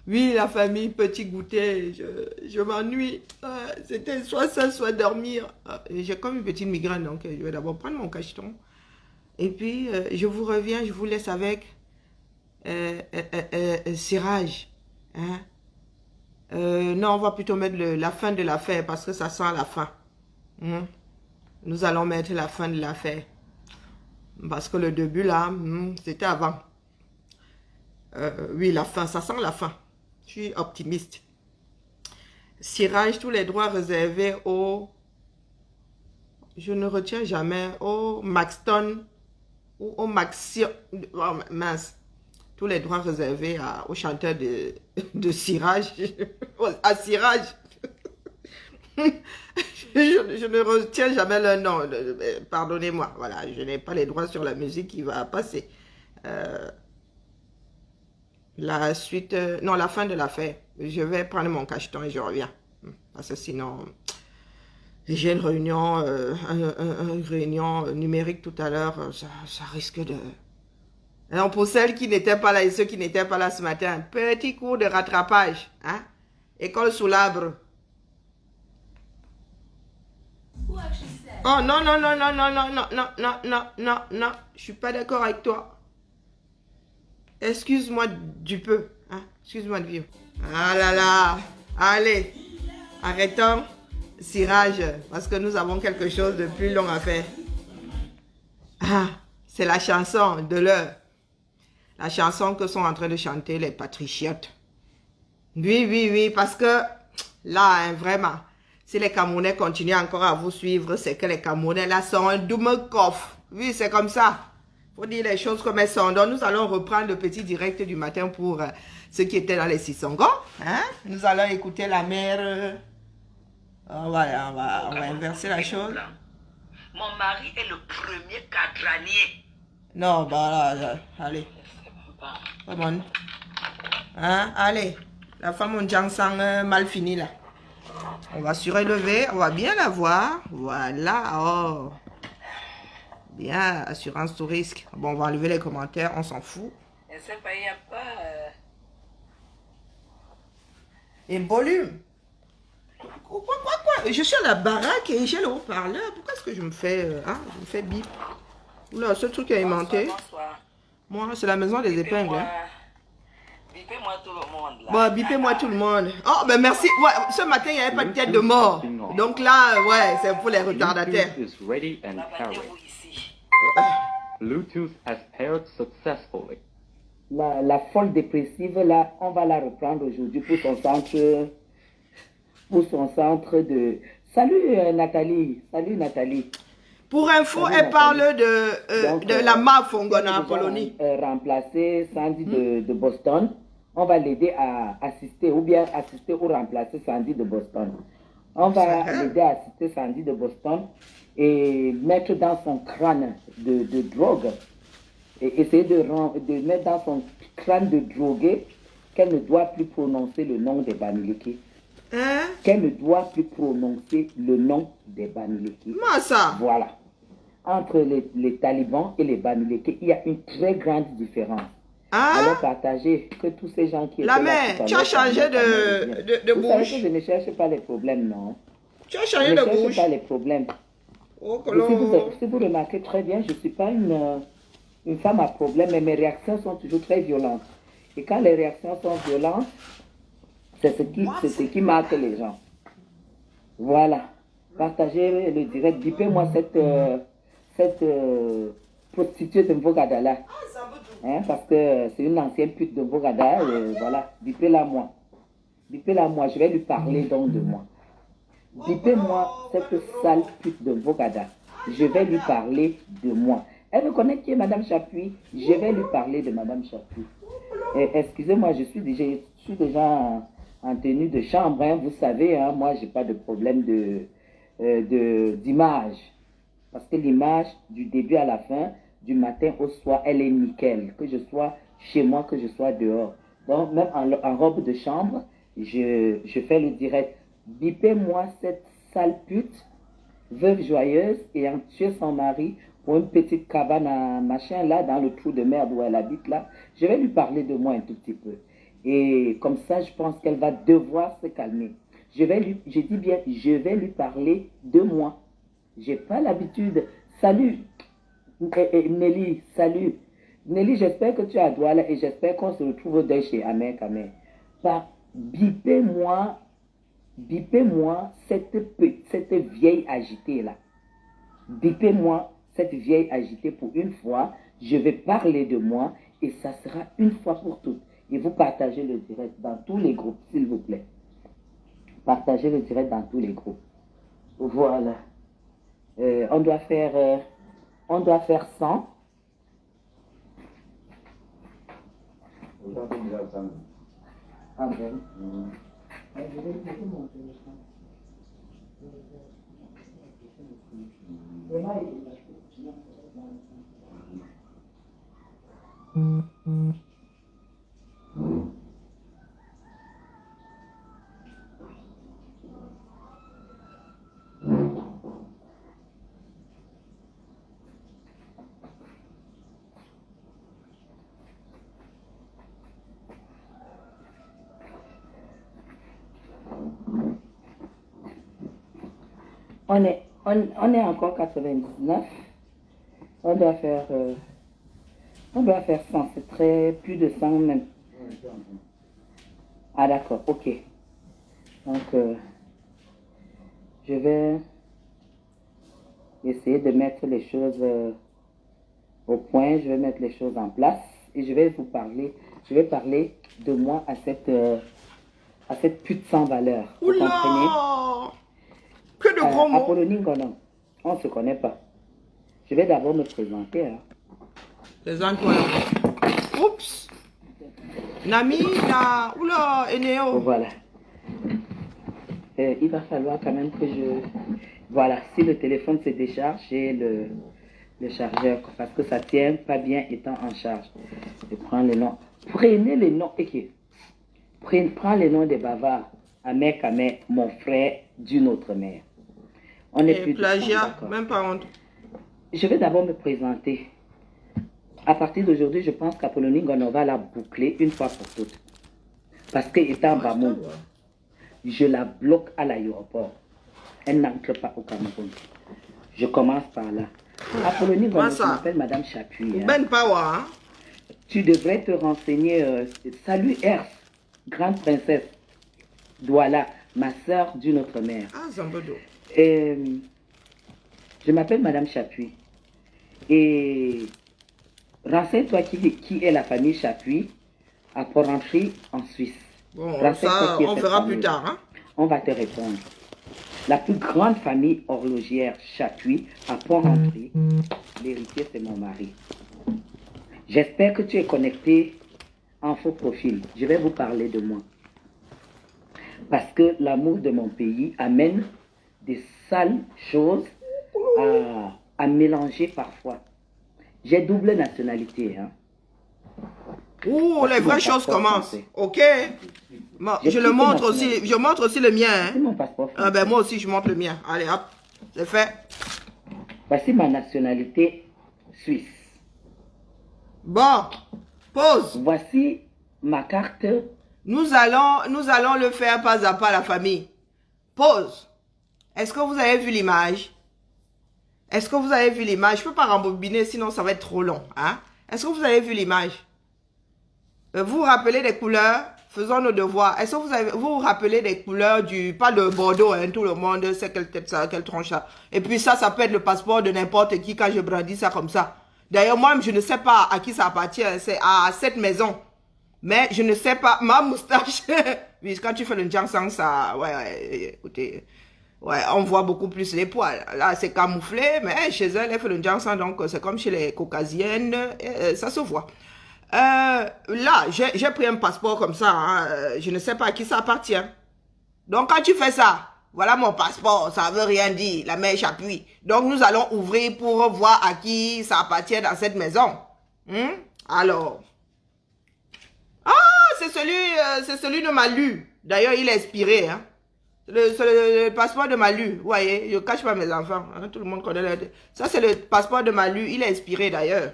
Oui, la famille, petit goûter, je m'ennuie. C'était soit ça, soit dormir. J'ai comme une petite migraine, donc je vais d'abord prendre mon cacheton. Et puis, je vous reviens, je vous laisse avec Siraj. Hein? Non, on va plutôt mettre la fin de l'affaire parce que ça sent la fin. Hein? Nous allons mettre la fin de l'affaire. Parce que le début, là, c'était avant. Oui, la fin, ça sent la fin. Je suis optimiste. Siraj, tous les droits réservés au... Je ne retiens jamais. Au Maxton ou au Maxi... Oh, mince. Tous les droits réservés au chanteur de Siraj. À Siraj. Je ne retiens jamais le nom. Pardonnez-moi. Voilà, je n'ai pas les droits sur la musique qui va passer. La suite... non, la fin de l'affaire. Je vais prendre mon cacheton et je reviens. Parce que sinon... J'ai une réunion, une réunion numérique tout à l'heure. Ça risque de... Alors pour celles qui n'étaient pas là et ceux qui n'étaient pas là ce matin, petit cours de rattrapage. Hein? École sous l'arbre. Oh non, non, non, non, non, non, non, non, non, non, non, non. Je suis pas d'accord avec toi. Excuse-moi du peu. Hein? Excuse-moi de vieux. Ah là là. Allez. Arrêtons. Siraj. Parce que nous avons quelque chose de plus long à faire. Ah. C'est la chanson de l'heure. La chanson que sont en train de chanter les patriotes. Oui, oui, oui. Parce que là, hein, vraiment. Si les Camerounais continuent encore à vous suivre, c'est que les Camerounais là sont un Doumekoff. Oui, c'est comme ça. Faut dire les choses comme elles sont. Donc, nous allons reprendre le petit direct du matin pour ceux qui étaient dans les Sissongo. Hein? Nous allons écouter la mère. On va inverser la chose. Mon mari est le premier cadranier. Non, bah là, allez. Come on. Hein? Allez. La femme on jansang mal fini là. On va surélever, on va bien la voir. Voilà. Oh. Bien, assurance tout risque. Bon, on va enlever les commentaires, on s'en fout. Je sais pas, il n'y a pas... Et volume. Quoi? Je suis à la baraque et j'ai le haut-parleur. Pourquoi est-ce que je me fais bip? Oula, ce truc est aimanté. Bonsoir. Moi, c'est la maison des épingles. Hein. Bipez-moi tout le monde là. Bon, bipez-moi tout le monde. Oh, ben merci. Ouais, ce matin, il n'y avait pas de tête de mort. Donc là, ouais, c'est pour les retardataires. Bluetooth is ready and pairing. Rabattez-vous ici. Bluetooth has paired successfully. La folle dépressive, là, on va la reprendre aujourd'hui pour son centre de... Salut Nathalie, salut Nathalie. Pour info, Salut, elle parle Donc, de la Mafongona en Polonie. Remplacer Sandy de Boston. On va l'aider à assister ou bien assister ou remplacer Sandy de Boston. On va l'aider à assister Sandy de Boston et mettre dans son crâne de drogue. Et essayer de mettre dans son crâne de drogué qu'elle ne doit plus prononcer le nom des Bamileke. Hein? Qu'elle ne doit plus prononcer le nom des Bamileke. Comment ça? Voilà. Entre les talibans et les Bamileke, il y a une très grande différence. Hein? Alors partagez que tous ces gens qui La étaient là mère, tout à tu as l'heure, changé de vous savez bouche. que je ne cherche pas les problèmes, non. Tu as Je changé ne de cherche bouche. pas les problèmes. Oh, Et si vous remarquez très bien, je ne suis pas une femme à problème, mais mes réactions sont toujours très violentes. Et quand les réactions sont violentes, c'est ce qui marque les gens. Voilà. Partagez le direct. Bipez-moi cette prostituée de Mbogada là. Hein, parce que c'est une ancienne pute de Mbogada. Voilà. Bipez-la moi. Bipez-la moi. Je vais lui parler donc de moi. Bipez-moi cette sale pute de Mbogada. Je vais lui parler de moi. Elle me connaît qui est Madame Chapuis. Je vais lui parler de Madame Chapuis. Excusez-moi, je suis déjà en tenue de chambre. Hein, vous savez, hein, moi, je n'ai pas de problème d'image. Parce que l'image, du début à la fin, du matin au soir, elle est nickel. Que je sois chez moi, que je sois dehors. Donc, même en robe de chambre, je fais le direct. Bipez-moi cette sale pute, veuve joyeuse, et en tuer son mari pour une petite cabane à machin là, dans le trou de merde où elle habite là. Je vais lui parler de moi un tout petit peu. Et comme ça, je pense qu'elle va devoir se calmer. Je dis bien, je vais lui parler de moi. J'ai pas l'habitude. Salut, Nelly, salut. Nelly, j'espère que tu es à Douala et j'espère qu'on se retrouve au deuil chez Amer Kamer. Bipez-moi cette vieille agitée là. Bipez-moi cette vieille agitée pour une fois. Je vais parler de moi et ça sera une fois pour toutes. Et vous partagez le direct dans tous les groupes, s'il vous plaît. Partagez le direct dans tous les groupes. Voilà. On doit faire 100. Ah bon? On est encore 99. On doit faire 100. C'est très plus de 100 même. Ah d'accord, ok. Donc, je vais essayer de mettre les choses au point. Je vais mettre les choses en place et je vais vous parler. Je vais parler de moi à cette pute sans valeur. Vous comprenez? Oula! Que de gros mots. Apollonie Ngonon, on ne se connaît pas. Je vais d'abord me présenter. Hein. Présente-toi là. Oups. Nami, na. Oula, Eneo. Voilà. Il va falloir quand même que je... Voilà, si le téléphone se décharge, j'ai le chargeur. Parce que ça tient pas bien étant en charge. Je prends les noms. Prenez les noms. Prends les noms des bavards. Amer Kamer, mon frère d'une autre mère. On est plus plagiat, même pas honte. Je vais d'abord me présenter. À partir d'aujourd'hui, je pense qu'Apollonie Ngonon va la boucler une fois pour toutes. Parce qu'étant Bamou, je la bloque à l'aéroport. Elle n'entre pas au Cameroun. Je commence par là. Apollonie Ngonon, je m'appelle Madame Chapuis. Hein. Ben Power, hein? Tu devrais te renseigner. Salut Ers, grande princesse. Douala, ma soeur d'une autre mère. Ah, Zambodo. Je m'appelle Madame Chapuis. Et renseigne-toi qui est la famille Chapuis à Port-Rentry en Suisse. Bon, ça, on verra plus tard. Hein? On va te répondre. La plus grande famille horlogère Chapuis à Port-Rentry. L'héritier, c'est mon mari. J'espère que tu es connecté en faux profil. Je vais vous parler de moi. Parce que l'amour de mon pays amène des sales choses à mélanger parfois. J'ai double nationalité. Hein. Ouh, les vraies choses commencent. Ok. Bon, je le montre aussi. Je montre aussi le mien. Hein. C'est mon passeport. Ah ben moi aussi, je montre le mien. Allez, hop. C'est fait. Voici ma nationalité suisse. Bon. Pause. Voici ma carte. Nous allons le faire pas à pas, la famille. Pause. Est-ce que vous avez vu l'image? Est-ce que vous avez vu l'image? Je ne peux pas rembobiner, sinon ça va être trop long. Hein? Est-ce que vous avez vu l'image? Vous vous rappelez des couleurs? Faisons nos devoirs. Est-ce que vous vous rappelez des couleurs du... Pas de Bordeaux, hein, tout le monde sait quelle tête ça, quelle tronche ça. Et puis ça peut être le passeport de n'importe qui quand je brandis ça comme ça. D'ailleurs, moi, je ne sais pas à qui ça appartient. C'est à cette maison. Mais je ne sais pas, ma moustache, oui, quand tu fais le Jiangsang, ça, ouais, écoutez, ouais, on voit beaucoup plus les poils. Là, c'est camouflé, mais chez elle, elle fait le Jiangsang, donc c'est comme chez les caucasiennes, ça se voit. Là, j'ai pris un passeport comme ça, hein, je ne sais pas à qui ça appartient. Donc, quand tu fais ça, voilà mon passeport, ça veut rien dire, la mère Chapuis. Donc, nous allons ouvrir pour voir à qui ça appartient dans cette maison. Alors... Ah, c'est celui de Malu. D'ailleurs, il est expiré. Hein. C'est le passeport de Malu. Vous voyez, je ne cache pas mes enfants. Hein. Tout le monde connaît. Ça, c'est le passeport de Malu. Il est expiré d'ailleurs.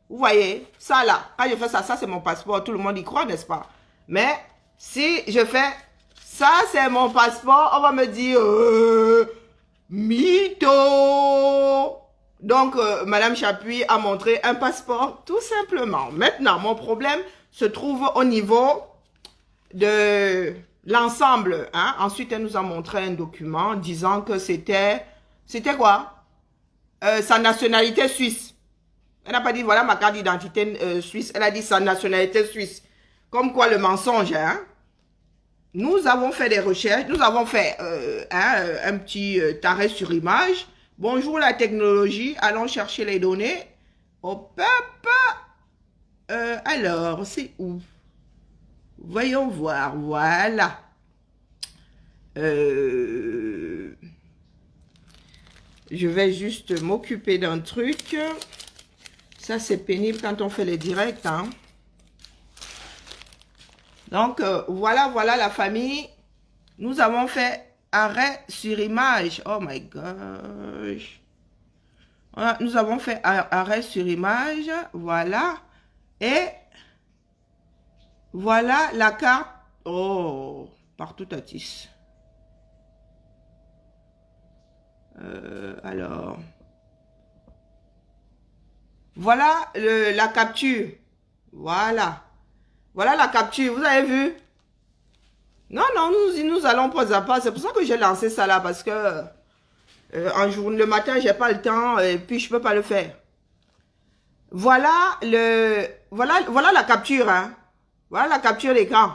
Vous voyez, ça là, quand je fais ça, ça c'est mon passeport. Tout le monde y croit, n'est-ce pas? Mais si je fais, ça c'est mon passeport, on va me dire, mytho. Donc, Madame Chapuis a montré un passeport, tout simplement. Maintenant, mon problème se trouve au niveau de l'ensemble. Hein? Ensuite, elle nous a montré un document disant que c'était quoi? Sa nationalité suisse. Elle n'a pas dit, voilà ma carte d'identité suisse. Elle a dit sa nationalité suisse. Comme quoi le mensonge, hein? Nous avons fait des recherches. Nous avons fait un petit arrêt sur image. Bonjour la technologie. Allons chercher les données. Hop, hop. Alors, c'est où? Voyons voir. Voilà. Je vais juste m'occuper d'un truc. Ça, c'est pénible quand on fait les directs. Hein. Donc, voilà la famille. Nous avons fait arrêt sur image. Oh my gosh. Voilà, nous avons fait arrêt sur image. Voilà. Et voilà la carte. Oh, partout à 10. Alors, voilà la capture. Voilà. Voilà la capture. Vous avez vu? Non, nous allons pas à pas. C'est pour ça que j'ai lancé ça là. Parce que le matin, j'ai pas le temps. Et puis, je peux pas le faire. Voilà voilà la capture. Hein. Voilà la capture d'écran.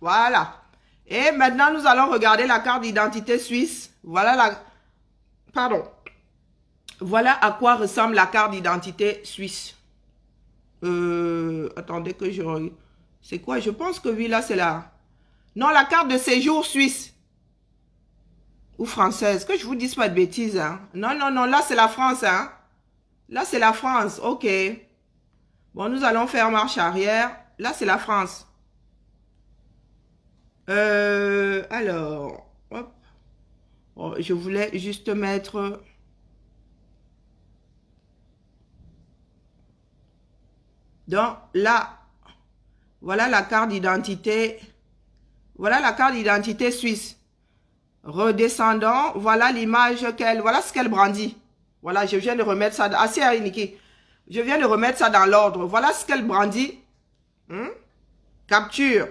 Voilà. Et maintenant, nous allons regarder la carte d'identité suisse. Voilà la... Pardon. Voilà à quoi ressemble la carte d'identité suisse. Attendez que je... C'est quoi? Je pense que oui, là, c'est la... Non, la carte de séjour suisse. Ou française. Que je vous dise pas de bêtises, hein. Non, là, c'est la France, hein. Là, c'est la France. OK. Bon, nous allons faire marche arrière. Là, c'est la France. Alors... Hop. Oh, je voulais juste mettre... Donc, là, voilà la carte d'identité. Voilà la carte d'identité suisse. Redescendons, voilà l'image qu'elle... Voilà ce qu'elle brandit. Voilà, je viens de remettre ça... Assez Niki. Je viens de remettre ça dans l'ordre. Voilà ce qu'elle brandit. Capture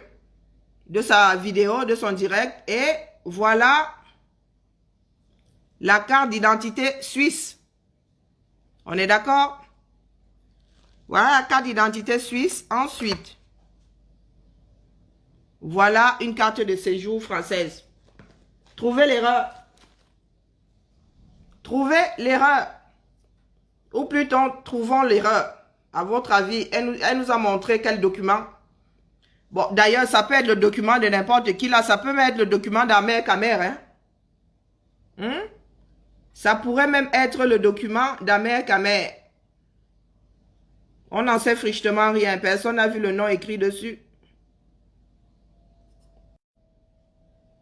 de sa vidéo, de son direct. Et voilà la carte d'identité suisse. On est d'accord? Voilà la carte d'identité suisse. Ensuite, voilà une carte de séjour française. Trouvez l'erreur. Trouvez l'erreur. Ou plutôt, trouvons l'erreur. À votre avis, elle nous a montré quel document? Bon, d'ailleurs, ça peut être le document de n'importe qui là. Ça peut même être le document d'Amer Kamer. Hein? Ça pourrait même être le document d'Amer Kamer. On n'en sait frichtement rien. Personne n'a vu le nom écrit dessus.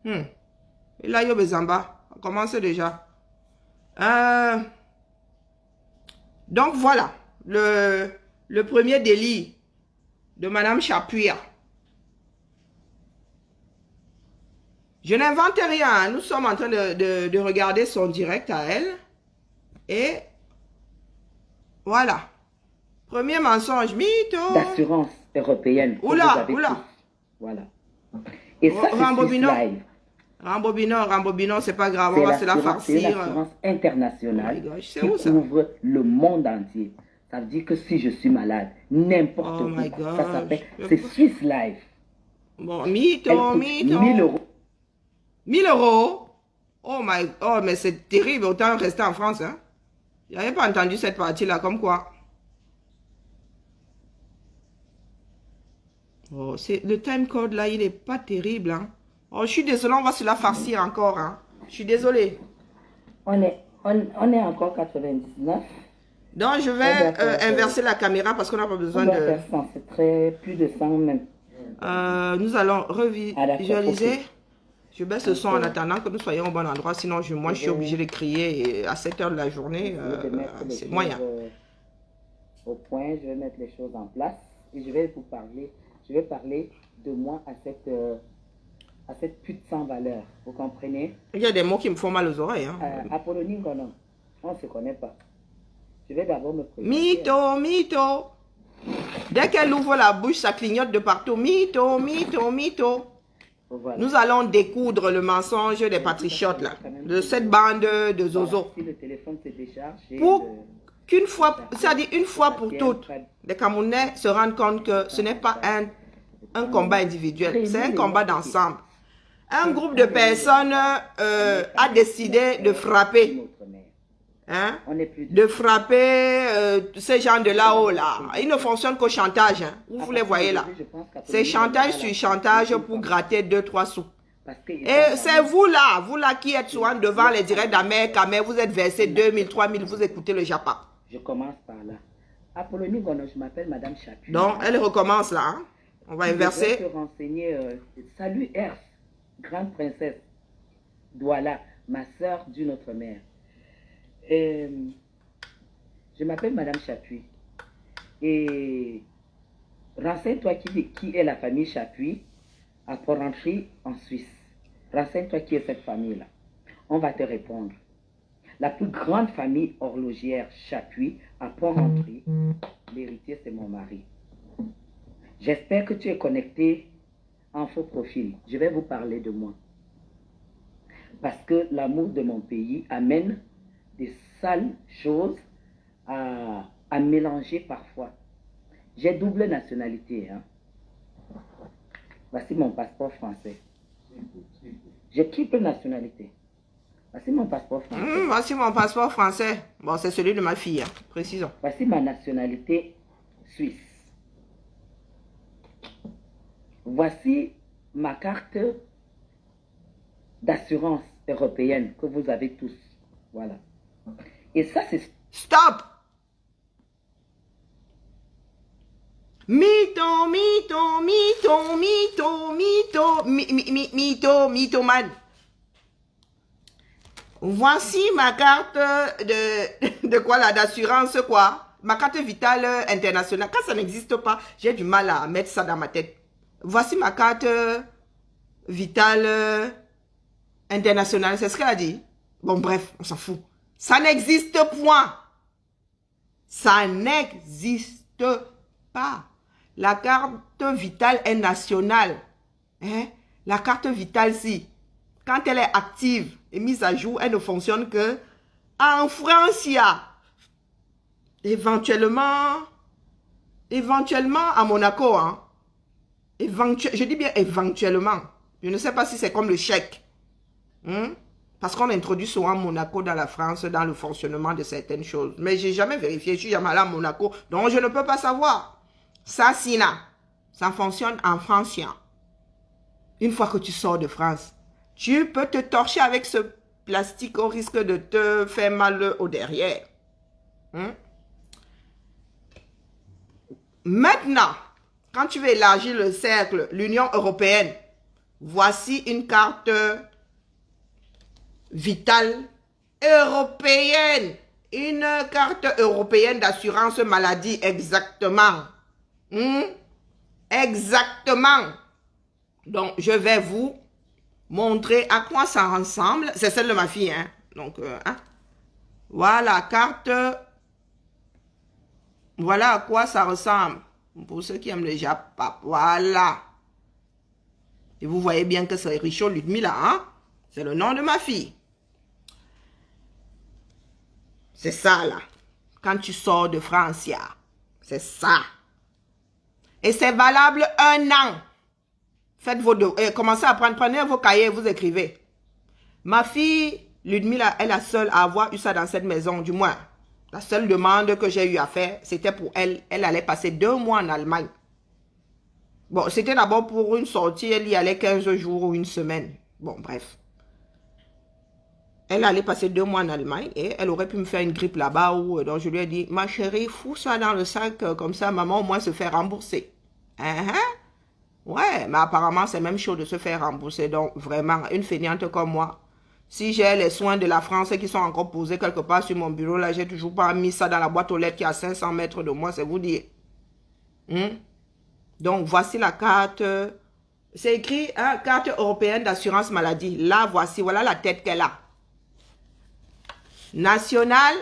Et là, Yobezamba. On commence déjà. Donc, voilà. Le premier délit de Madame Chapuis. Je n'invente rien. Nous sommes en train de regarder son direct à elle. Et voilà. Premier mensonge, mytho. D'assurance européenne. Oula. Voilà. Et ça, c'est Rambobino, c'est pas grave, on va se la farcir. C'est l'assurance internationale qui où, ça? couvre le monde entier. Ça veut dire que si je suis malade, n'importe où, ça s'appelle, c'est Swiss Life. Bon, mytho. 1000 €. 1000 €? Oh, mais c'est terrible, autant rester en France, hein. J'avais pas entendu cette partie-là, comme quoi. Oh, le time code là, il est pas terrible, hein. Oh, je suis désolée, on va se la farcir encore, hein. Je suis désolée. On est encore 99. Donc, je vais inverser la caméra parce qu'on n'a pas besoin de... faire 100, c'est très... plus de 100 même. Nous allons revisualiser. Okay. Je baisse le son en attendant que nous soyons au bon endroit. Sinon, moi, je suis obligée de crier et à 7 h de la journée. C'est moyen. Au point, je vais mettre les choses en place et je vais vous parler. Je vais parler de moi à cette pute sans valeur. Vous comprenez? Il y a des mots qui me font mal aux oreilles. Hein. Apollonie Ngono, on ne se connaît pas. Je vais d'abord me présenter. Mytho, mytho. Dès qu'elle ouvre la bouche, ça clignote de partout. Mytho, mytho, mytho. Voilà. Nous allons découdre le mensonge des patriotes, là, de cette bande de zozo. Si le téléphone se décharge, Pour qu'une fois, c'est-à-dire une fois pour toutes, les Camerounais se rendent compte que ce n'est pas un combat individuel, c'est un combat d'ensemble. Un groupe de personnes a décidé de frapper. Hein? De frapper ces gens de là-haut là. Ils ne fonctionnent qu'au chantage. Hein? Vous les voyez là. C'est chantage sur chantage pour gratter 2-3 sous. Et c'est vous là qui êtes souvent devant les directs d'Amérique, mais vous êtes versé 2000, 3000, vous écoutez le Japon. Je commence par là. Apollonie Ngono, je m'appelle Madame Chapuis. Donc elle recommence là. Hein? On va inverser. Je vais te renseigner. Salut Ers, grande princesse. Douala, ma soeur d'une autre mère. Je m'appelle Madame Chapuis. Et renseigne-toi qui est la famille Chapuis à Port-Rentry en Suisse. Renseigne-toi qui est cette famille-là. On va te répondre. La plus grande famille horlogère Chapuis à Port-Rentry. L'héritier, c'est mon mari. J'espère que tu es connecté en faux profil. Je vais vous parler de moi. Parce que l'amour de mon pays amène des sales choses à mélanger parfois. J'ai double nationalité. Hein. Voici mon passeport français. J'ai triple nationalité. Voici mon passeport français. Voici mon passeport français. Bon, c'est celui de ma fille, hein. Précisons. Voici ma nationalité suisse. Voici ma carte d'assurance européenne que vous avez tous. Voilà. Et ça, c'est... Stop! Mytho, mytho, mytho, mytho, mytho, mythomane. Voici ma carte de quoi là, d'assurance quoi? Ma carte vitale internationale. Quand ça n'existe pas, j'ai du mal à mettre ça dans ma tête. Voici ma carte vitale internationale. C'est ce qu'elle a dit. Bon, bref, on s'en fout. Ça n'existe point. Ça n'existe pas. La carte vitale est nationale. Hein? La carte vitale, si, quand elle est active et mise à jour, elle ne fonctionne que en France. Il y a éventuellement à Monaco. Hein? Je dis bien éventuellement. Je ne sais pas si c'est comme le chèque. Parce qu'on introduit souvent Monaco dans la France, dans le fonctionnement de certaines choses. Mais je n'ai jamais vérifié. Je suis jamais allé à Monaco. Donc, je ne peux pas savoir. Ça, ça fonctionne en France. Une fois que tu sors de France, tu peux te torcher avec ce plastique au risque de te faire mal au derrière. Maintenant, quand tu veux élargir le cercle, l'Union européenne, voici une carte vitale européenne. Une carte européenne d'assurance maladie, exactement. Exactement. Donc, je vais vous montrer à quoi ça ressemble. C'est celle de ma fille, hein. Donc, voilà, carte. Voilà à quoi ça ressemble. Pour ceux qui aiment le Japon, voilà. Et vous voyez bien que c'est Richaud Ludmila, hein. C'est le nom de ma fille. C'est ça, là. Quand tu sors de France, c'est ça. Et c'est valable 1 an. Faites vos devoirs. Commencez à prendre. Prenez vos cahiers et vous écrivez. Ma fille, Ludmila, est la seule à avoir eu ça dans cette maison, du moins. La seule demande que j'ai eu à faire, c'était pour elle. Elle allait passer 2 mois en Allemagne. Bon, c'était d'abord pour une sortie. Elle y allait 15 jours ou 1 semaine. Bon, bref. Elle allait passer 2 mois en Allemagne et elle aurait pu me faire une grippe là-bas. Donc je lui ai dit, ma chérie, fous ça dans le sac, comme ça maman au moins se fait rembourser. Ouais, mais apparemment c'est même chaud de se faire rembourser. Donc vraiment, une fainéante comme moi, si j'ai les soins de la France qui sont encore posés quelque part sur mon bureau, là, j'ai toujours pas mis ça dans la boîte aux lettres qui est à 500 mètres de moi, c'est vous dire. Donc voici la carte C'est écrit, hein, carte européenne d'assurance maladie. Là, voici, voilà la tête qu'elle a. Nationale,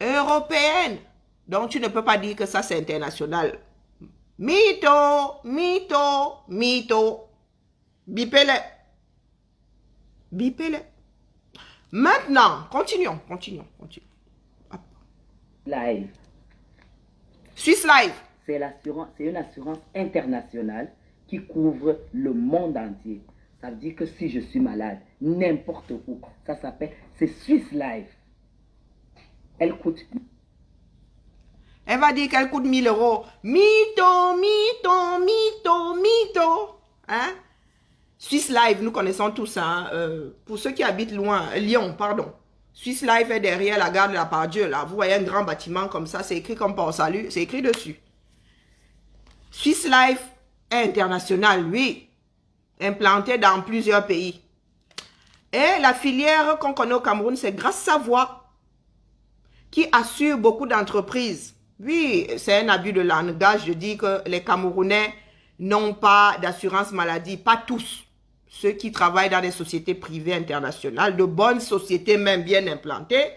européenne. Donc, tu ne peux pas dire que ça, c'est international. Mytho, mytho, mytho. Bipez-les. Bipez-les. Maintenant, continuons. Hop. Live. Swiss Life. C'est une assurance internationale qui couvre le monde entier. Ça veut dire que si je suis malade, n'importe où, ça s'appelle, c'est Swiss Life. Elle coûte. Elle va dire qu'elle coûte 1000 euros. Mytho, mytho, mytho, mytho. Hein? Swiss Life, nous connaissons tous ça. Hein? Pour ceux qui habitent loin, Lyon, pardon. Swiss Life est derrière la gare de la Pardieu. Là. Vous voyez un grand bâtiment comme ça, c'est écrit comme Port Salut, c'est écrit dessus. Swiss Life est international, oui. Implanté dans plusieurs pays. Et la filière qu'on connaît au Cameroun, c'est Grâce Savoie, qui assure beaucoup d'entreprises. Oui, c'est un abus de langage. Je dis que les Camerounais n'ont pas d'assurance maladie. Pas tous. Ceux qui travaillent dans des sociétés privées internationales, de bonnes sociétés même bien implantées,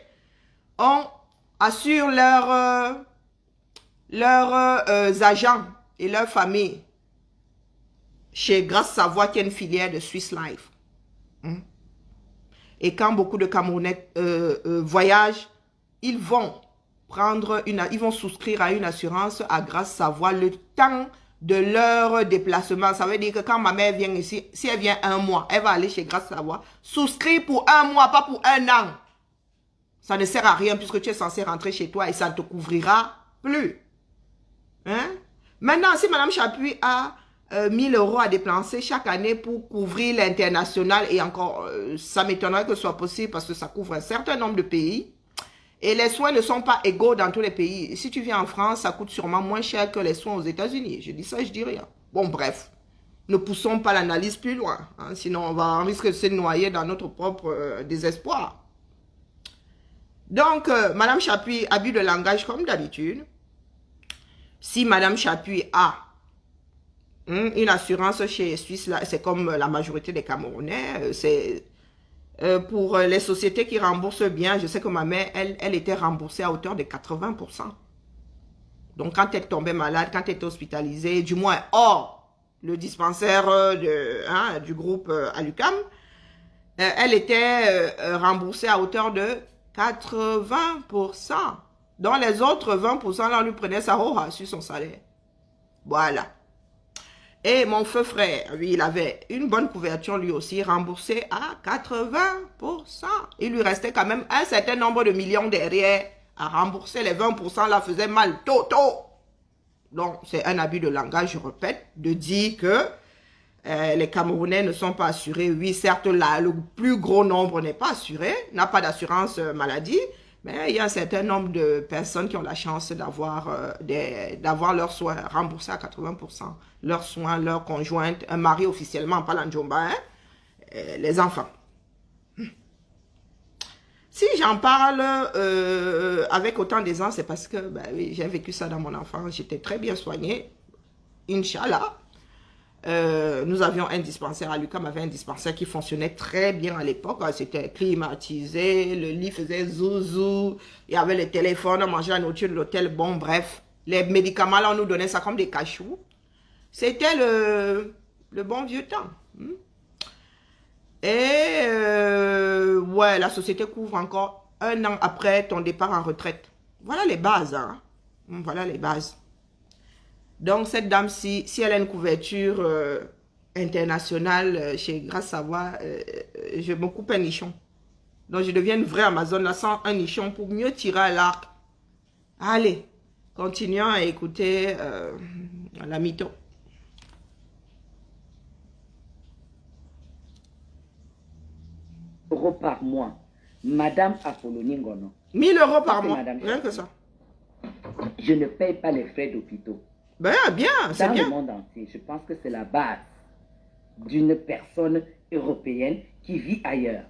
assurent leurs agents et leurs familles chez Grâce Savoie, qui est une filière de Swiss Life. Et quand beaucoup de Camerounais voyagent, ils vont souscrire à une assurance à Grâce Savoie le temps de leur déplacement. Ça veut dire que quand ma mère vient ici, si elle vient un mois, elle va aller chez Grâce Savoie, souscrire pour un mois, pas pour un an. Ça ne sert à rien puisque tu es censé rentrer chez toi et ça ne te couvrira plus. Hein? Maintenant, si Madame Chapuis a 1000 euros à dépenser chaque année pour couvrir l'international, et encore, ça m'étonnerait que ce soit possible parce que ça couvre un certain nombre de pays. Et les soins ne sont pas égaux dans tous les pays. Si tu viens en France, ça coûte sûrement moins cher que les soins aux États-Unis. Je dis ça, je dis rien. Bon, bref. Ne poussons pas l'analyse plus loin. Hein, sinon, on risque de se noyer dans notre propre désespoir. Donc, Madame Chapuis, abus de langage comme d'habitude. Si Madame Chapuis a une assurance chez Suisse, c'est comme la majorité des Camerounais, c'est... pour les sociétés qui remboursent bien, je sais que ma mère, elle était remboursée à hauteur de 80%. Donc, quand elle tombait malade, quand elle était hospitalisée, du moins hors le dispensaire du groupe Alucam, elle était remboursée à hauteur de 80%. Donc, les autres 20%, là, on lui prenait sa roha sur son salaire. Voilà. Et mon feu frère, lui, il avait une bonne couverture lui aussi, remboursée à 80%. Il lui restait quand même un certain nombre de millions derrière à rembourser. Les 20% là faisaient mal, tôt. Donc, c'est un abus de langage, je répète, de dire que les Camerounais ne sont pas assurés. Oui, certes, là, le plus gros nombre n'est pas assuré, n'a pas d'assurance maladie. Mais il y a un certain nombre de personnes qui ont la chance d'avoir leurs soins remboursés à 80%. Leurs soins, leurs conjointes, un mari officiellement, pas l'Anjomba, hein, les enfants. Si j'en parle avec autant d'aisance, c'est parce que oui, j'ai vécu ça dans mon enfance. J'étais très bien soignée. Inch'Allah. Nous avions un dispensaire, Alucam avait un dispensaire qui fonctionnait très bien à l'époque. C'était climatisé, le lit faisait zouzou, il y avait le téléphone, on mangeait la nourriture de l'hôtel. Bon, bref, les médicaments là, on nous donnait ça comme des cachous. C'était le bon vieux temps. Et ouais, la société couvre encore 1 an après ton départ en retraite. Voilà les bases. Hein. Voilà les bases. Donc, cette dame, si elle a une couverture internationale chez Grâce Savoie, je me coupe un nichon. Donc, je deviens une vraie Amazone, là, sans un nichon pour mieux tirer à l'arc. Allez, continuons à écouter la mytho. Euros par mois. Madame Apollonie Ngono. 1000 euros par mois, rien que ça. Je ne paye pas les frais d'hôpitaux. Ben, bien, c'est bien. Dans le monde entier, je pense que c'est la base d'une personne européenne qui vit ailleurs.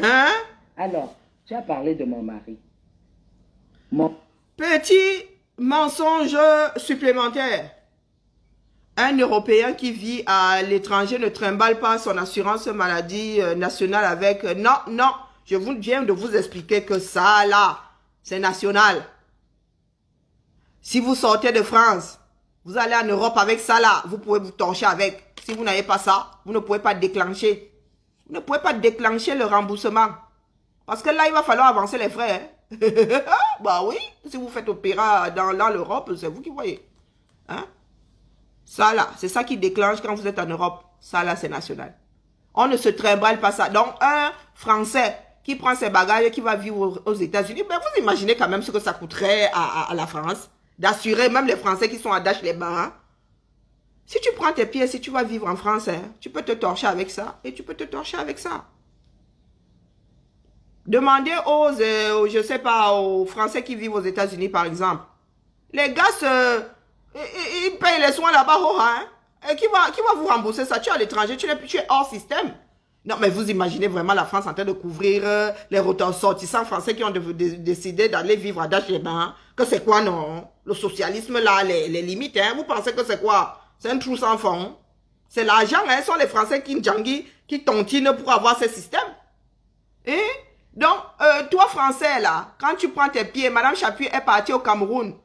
Hein? Alors, tu as parlé de mon mari. Petit mensonge supplémentaire. Un Européen qui vit à l'étranger ne trimballe pas son assurance maladie nationale avec... non, non, je viens de vous expliquer que ça, là, c'est national. Si vous sortez de France, vous allez en Europe avec ça, là, vous pouvez vous torcher avec. Si vous n'avez pas ça, vous ne pouvez pas déclencher. Vous ne pouvez pas déclencher le remboursement. Parce que là, il va falloir avancer les frais. Hein? Bah oui, si vous faites opéra dans l'Europe, c'est vous qui voyez. Hein? Ça là, c'est ça qui déclenche quand vous êtes en Europe. Ça là, c'est national. On ne se trimballe pas ça. Donc, un Français qui prend ses bagages et qui va vivre aux États-Unis, ben vous imaginez quand même ce que ça coûterait à la France d'assurer même les Français qui sont à Dash-les-Bains. Hein? Si tu prends tes pieds, si tu vas vivre en France, hein, tu peux te torcher avec ça et tu peux te torcher avec ça. Demandez je sais pas, aux Français qui vivent aux États-Unis par exemple. Les gars ils payent les soins là-bas, hein? Et qui va vous rembourser ça? Tu es à l'étranger, tu es hors système. Non, mais vous imaginez vraiment la France en train de couvrir les ressortissants français qui ont décidé d'aller vivre à Dash-les-Bains. Hein? Que c'est quoi, non? Le socialisme, là, les limites, hein? Vous pensez que c'est quoi? C'est un trou sans fond. C'est l'argent, hein? Ce sont les Français qui tontinent pour avoir ce système. Et donc, toi, Français, là, quand tu prends tes pieds, Madame Chapuis est partie au Cameroun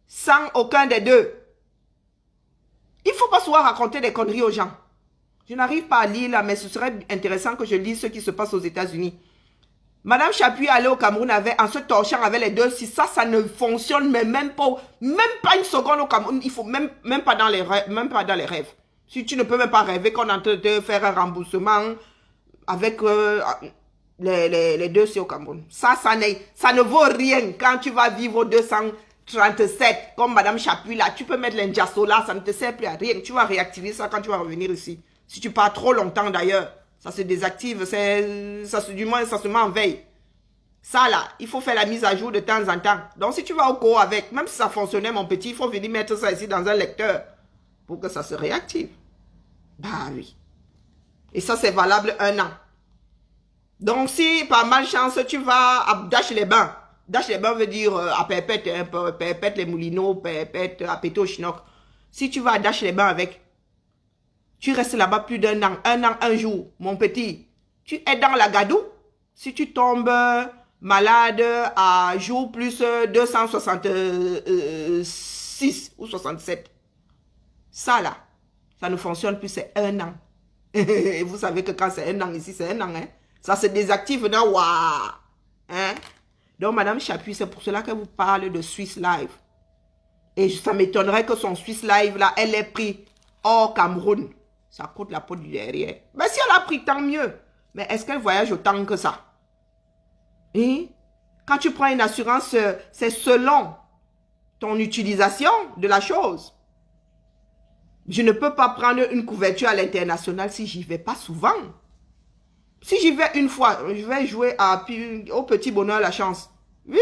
sans aucun des deux. Il ne faut pas souvent raconter des conneries aux gens. Je n'arrive pas à lire là, mais ce serait intéressant que je lise ce qui se passe aux États-Unis. Madame Chapuis allait au Cameroun en se torchant avec les deux. Si ça ne fonctionne, mais même pas une seconde au Cameroun, il faut même pas dans les rêves. Si tu ne peux même pas rêver qu'on est en train de faire un remboursement avec les deux c'est au Cameroun. Ça ne vaut rien quand tu vas vivre au 237 comme Madame Chapuis là. Tu peux mettre l'Indiaso là, ça ne te sert plus à rien. Tu vas réactiver ça quand tu vas revenir ici. Si tu pars trop longtemps d'ailleurs, ça se désactive, du moins ça se met en veille. Ça là, il faut faire la mise à jour de temps en temps. Donc si tu vas au cours avec, même si ça fonctionnait mon petit, il faut venir mettre ça ici dans un lecteur pour que ça se réactive. Bah oui. Et ça c'est valable 1 an. Donc si par malchance tu vas à Dash-les-Bains, Dash-les-Bains veut dire à Perpète, hein, Perpète les Moulineaux, Perpète à Péto-Chinook. Si tu vas à Dash-les-Bains avec, tu restes là-bas plus d'1 an, 1 an, 1 jour, mon petit. Tu es dans la gadoue. Si tu tombes malade à jour plus 266 ou 67, ça là, ça ne fonctionne plus, c'est 1 an. Et vous savez que quand c'est 1 an ici, c'est 1 an. Hein? Ça se désactive dans waouh. Hein? Donc, Madame Chapuis, c'est pour cela que vous parlez de Swiss Life. Et ça m'étonnerait que son Swiss Life là, elle ait pris hors Cameroun. Ça coûte la peau du derrière. Mais si elle a pris, tant mieux. Mais est-ce qu'elle voyage autant que ça? Et quand tu prends une assurance, c'est selon ton utilisation de la chose. Je ne peux pas prendre une couverture à l'international si j'y vais pas souvent. Si j'y vais une fois, je vais jouer au petit bonheur la chance. Oui,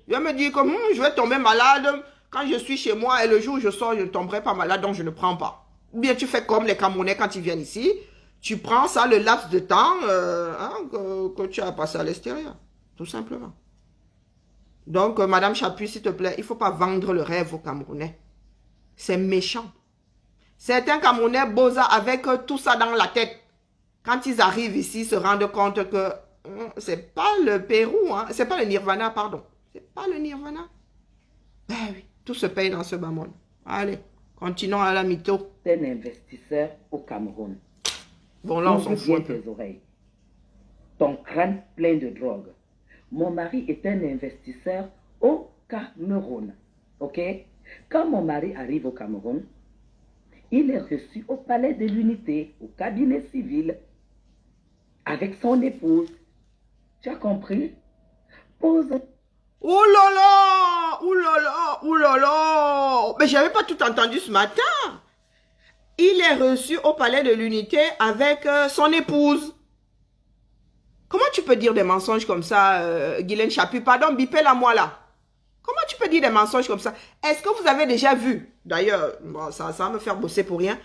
je vais me dire que je vais tomber malade quand je suis chez moi et le jour où je sors, je ne tomberai pas malade, donc je ne prends pas. Ou bien tu fais comme les Camerounais quand ils viennent ici, tu prends ça le laps de temps que tu as passé à l'extérieur, tout simplement. Donc, Madame Chapuis, s'il te plaît, il ne faut pas vendre le rêve aux Camerounais. C'est méchant. Certains Camerounais bosa avec tout ça dans la tête. Quand ils arrivent ici, ils se rendent compte que c'est pas le Pérou, hein, c'est pas le Nirvana, pardon. C'est pas le Nirvana. Ben oui, tout se paye dans ce bas monde. Allez. Continuons à la mytho. C'est un investisseur au Cameroun. Bon, là, on s'en fout un peu. Tes oreilles. Ton crâne plein de drogue. Mon mari est un investisseur au Cameroun. OK? Quand mon mari arrive au Cameroun, il est reçu au palais de l'unité, au cabinet civil, avec son épouse. Tu as compris? Pose. Oh là là! Oh là là! Oh là là! Mais j'avais pas tout entendu ce matin. Il est reçu au palais de l'unité avec son épouse. Comment tu peux dire des mensonges comme ça, Guylaine Chapuis? Pardon, bipez-la moi là. Comment tu peux dire des mensonges comme ça? Est-ce que vous avez déjà vu, d'ailleurs, bon, ça va me faire bosser pour rien.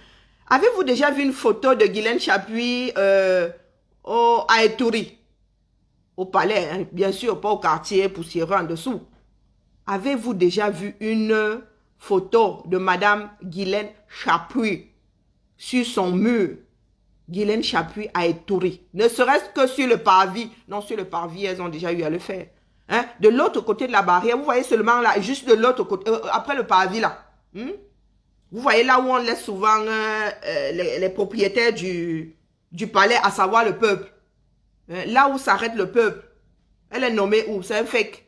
Avez-vous déjà vu une photo de Guylaine Chapuis à Etourie? Au palais, hein, bien sûr, pas au quartier poussiéreux en dessous. Avez-vous déjà vu une photo de Madame Guylaine Chapuis sur son mur, Guylaine Chapuis a étouré. Ne serait-ce que sur le parvis. Non, sur le parvis, elles ont déjà eu à le faire. Hein? De l'autre côté de la barrière, vous voyez seulement là, juste de l'autre côté, après le parvis là. Vous voyez là où on laisse souvent les propriétaires du palais, à savoir le peuple. Là où s'arrête le peuple. Elle est nommée où? C'est un fake.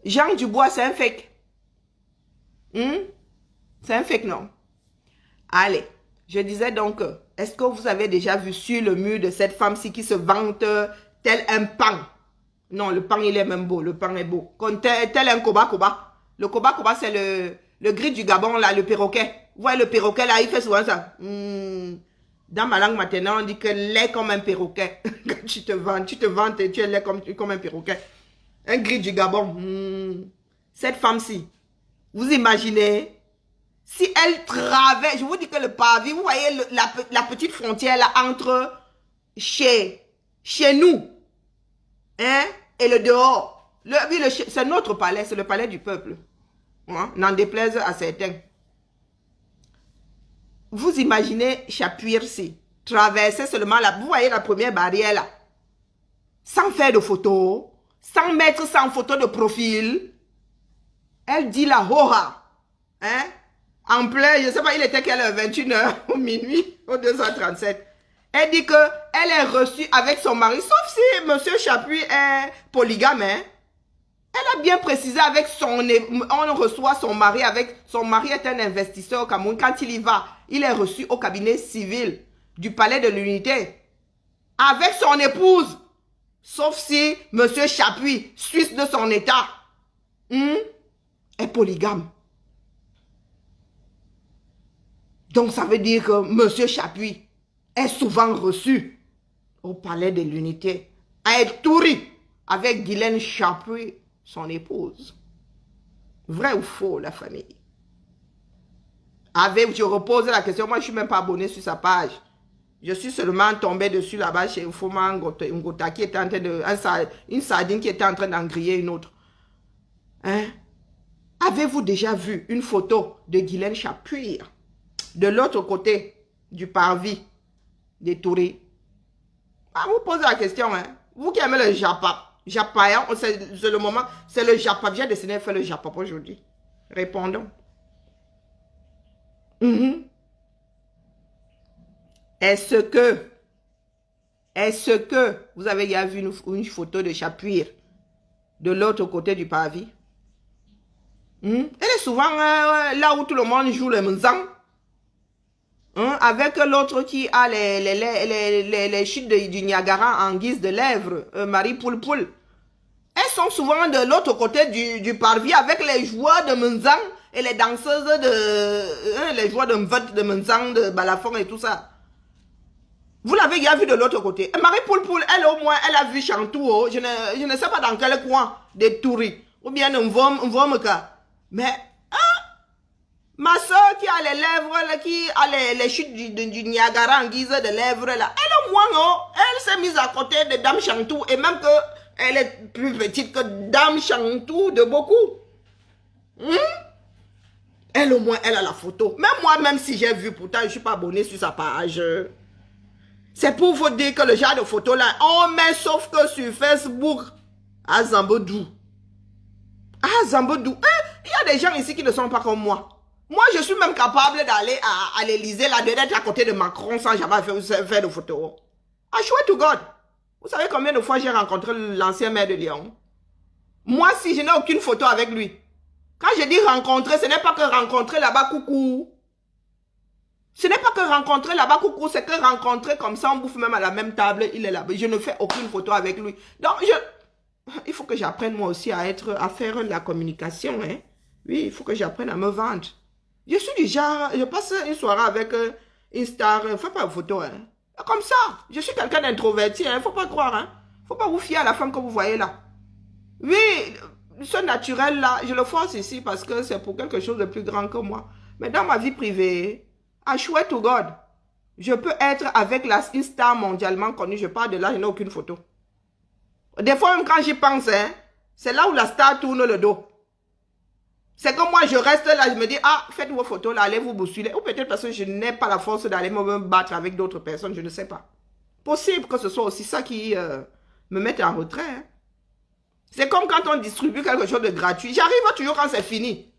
Jean Dubois, c'est un fake. C'est un fake, non? Allez, je disais donc, est-ce que vous avez déjà vu sur le mur de cette femme-ci qui se vante tel un pan? Non, le pan, il est même beau. Le pan est beau. Tel un koba-koba. Le koba-koba, c'est le gris du Gabon, là, le perroquet. Vous voyez le perroquet, là, il fait souvent ça. Dans ma langue maintenant, on dit que l'est comme un perroquet. Quand tu te vantes et tu es laid comme un perroquet. Un gris du Gabon. Cette femme-ci, vous imaginez, si elle traverse, je vous dis que le parvis, vous voyez la petite frontière là entre chez nous, hein, et le dehors. C'est notre palais, c'est le palais du peuple. Hein, n'en déplaise à certains. Vous imaginez Chapuis-ci, traverser seulement là, vous voyez la première barrière là, sans faire de photo, sans mettre sans photo de profil. Elle dit la hoha, hein, en plein, je ne sais pas, il était quelle heure, 21h ou minuit, ou 2h37. Elle dit que elle est reçue avec son mari, sauf si monsieur Chapuis est polygame, hein. Elle a bien précisé avec on reçoit son mari son mari est un investisseur au Cameroun. Quand il y va, il est reçu au cabinet civil du palais de l'unité avec son épouse. Sauf si monsieur Chapuis, suisse de son état, est polygame. Donc ça veut dire que monsieur Chapuis est souvent reçu au palais de l'unité à Étouri avec Guylaine Chapuis, son épouse. Vrai ou faux, la famille? Je repose la question. Moi, je ne suis même pas abonné sur sa page. Je suis seulement tombé dessus là-bas chez Foma Ngota qui était en train de... Une sardine qui était en train d'en griller une autre. Hein? Avez-vous déjà vu une photo de Guylaine Chapuis de l'autre côté du parvis des Touris? Vous posez la question, hein? Vous qui aimez le Japa. Japa, c'est le moment, c'est le Japa. J'ai décidé de faire le Japa pour aujourd'hui. Répondons. Est-ce que vous avez déjà vu une photo de Chapuis de l'autre côté du parvis? Elle est souvent là où tout le monde joue le mzang. Avec l'autre qui a les chutes du Niagara en guise de lèvres, Marie Poulpoul. Elles sont souvent de l'autre côté du parvis avec les joueurs de Menzang et les danseuses les joueurs de Mvot, de Menzang, de Balafon et tout ça. Vous l'avez déjà vu de l'autre côté. Et Marie Poulpoul, elle au moins, elle a vu Chantou, je ne sais pas dans quel coin, des Touris, ou bien de Mvomeka. Mais, ma soeur qui a les lèvres, qui a les chutes du Niagara en guise de lèvres, là, elle au moins, elle s'est mise à côté de Dame Chantou, et même qu'elle est plus petite que Dame Chantou de beaucoup. Elle au moins, elle a la photo. Même moi, même si j'ai vu, pourtant, je ne suis pas abonné sur sa page. C'est pour vous dire que le genre de photo là, on met sauf que sur Facebook, à Zambodou. Ah, Zambodou. Il y a des gens ici qui ne sont pas comme moi. Moi, je suis même capable d'aller à l'Élysée, là, d'être à côté de Macron sans jamais faire de photos. I swear to God. Vous savez combien de fois j'ai rencontré l'ancien maire de Lyon? Moi, si je n'ai aucune photo avec lui. Quand je dis rencontrer, ce n'est pas que rencontrer là-bas, coucou. Ce n'est pas que rencontrer là-bas, coucou, c'est que rencontrer comme ça, on bouffe même à la même table, il est là. Je ne fais aucune photo avec lui. Donc, il faut que j'apprenne moi aussi à faire de la communication. Hein? Oui, il faut que j'apprenne à me vendre. Je suis du genre, je passe une soirée avec une star, fais pas de photo. Hein? Comme ça, je suis quelqu'un d'introverti, hein? Faut pas croire. Hein? Faut pas vous fier à la femme que vous voyez là. Oui, ce naturel là, je le force ici parce que c'est pour quelque chose de plus grand que moi. Mais dans ma vie privée, I swear to God, je peux être avec une star mondialement connue, je parle de là, je n'ai aucune photo. Des fois même quand j'y pense, hein, c'est là où la star tourne le dos. C'est comme moi, je reste là, je me dis, ah, faites vos photos là, allez vous bousculer. Ou peut-être parce que je n'ai pas la force d'aller me battre avec d'autres personnes, je ne sais pas. Possible que ce soit aussi ça qui me mette en retrait. Hein. C'est comme quand on distribue quelque chose de gratuit. J'arrive toujours quand c'est fini.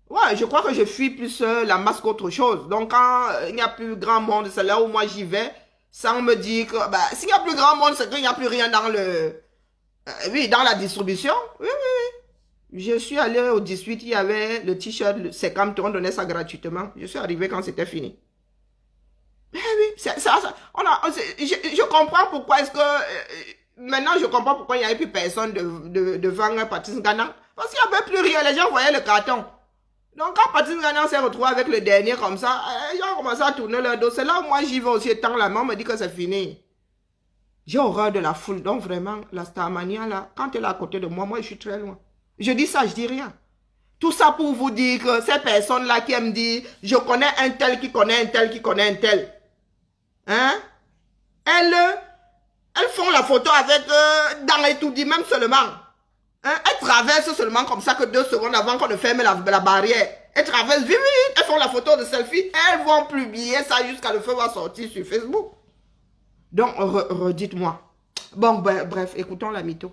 Ouais, je crois que je fuis plus la masse qu'autre chose. Donc, quand il n'y a plus grand monde, c'est là où moi j'y vais, sans me dire que, bah, s'il n'y a plus grand monde, c'est qu'il n'y a plus rien dans le... oui, dans la distribution. Oui, oui, oui. Je suis allé au 18, il y avait le t-shirt, c'est comme on donnait ça gratuitement. Je suis arrivé quand c'était fini. Eh oui, je comprends pourquoi est-ce que... maintenant, je comprends pourquoi il n'y avait plus personne devant Patrice Gagnant. Parce qu'il n'y avait plus rien, les gens voyaient le carton. Donc, quand Patrice Gagnant s'est retrouvé avec le dernier comme ça, les gens ont commencé à tourner leur dos. C'est là où moi j'y vais aussi, tant la main me dit que c'est fini. J'ai horreur de la foule. Donc, vraiment, la Starmania, là, quand elle est à côté de moi, moi, je suis très loin. Je dis ça, je dis rien. Tout ça pour vous dire que ces personnes-là qui me disent, je connais un tel qui connaît un tel qui connaît un tel. Hein? Elles font la photo avec dans les tout dit, même seulement. Hein? Elles traversent seulement comme ça que 2 secondes avant qu'on ne ferme la barrière. Elles traversent vite, vite, elles font la photo de selfie. Elles vont publier ça jusqu'à le feu va sortir sur Facebook. Donc, redites-moi. Bon, bref, écoutons la mytho.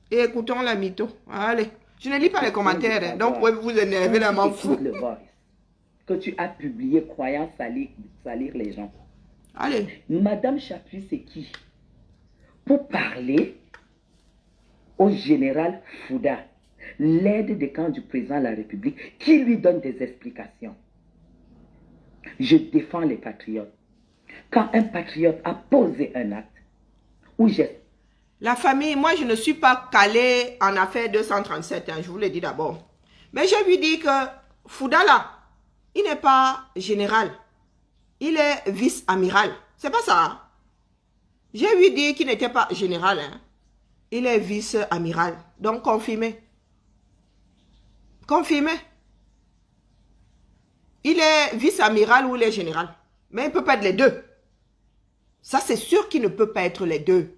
Écoutons la mytho. Allez. Je ne lis pas les commentaires, hein, donc vous vous énervez là, m'en fous. Le Voice que tu as publié croyant salir les gens. Allez. Madame Chapuis, c'est qui? Pour parler au général Fouda, l'aide de camp du président de la République, qui lui donne des explications. Je défends les patriotes. Quand un patriote a posé un acte, où j'ai... La famille, moi je ne suis pas calée en affaire 237, hein, je vous l'ai dit d'abord. Mais je lui dis que Fouda là, il n'est pas général. Il est vice-amiral. C'est pas ça. Hein? Je lui dis qu'il n'était pas général. Hein. Il est vice-amiral. Donc confirmé. Confirmé. Il est vice-amiral ou il est général. Mais il ne peut pas être les deux. Ça c'est sûr qu'il ne peut pas être les deux.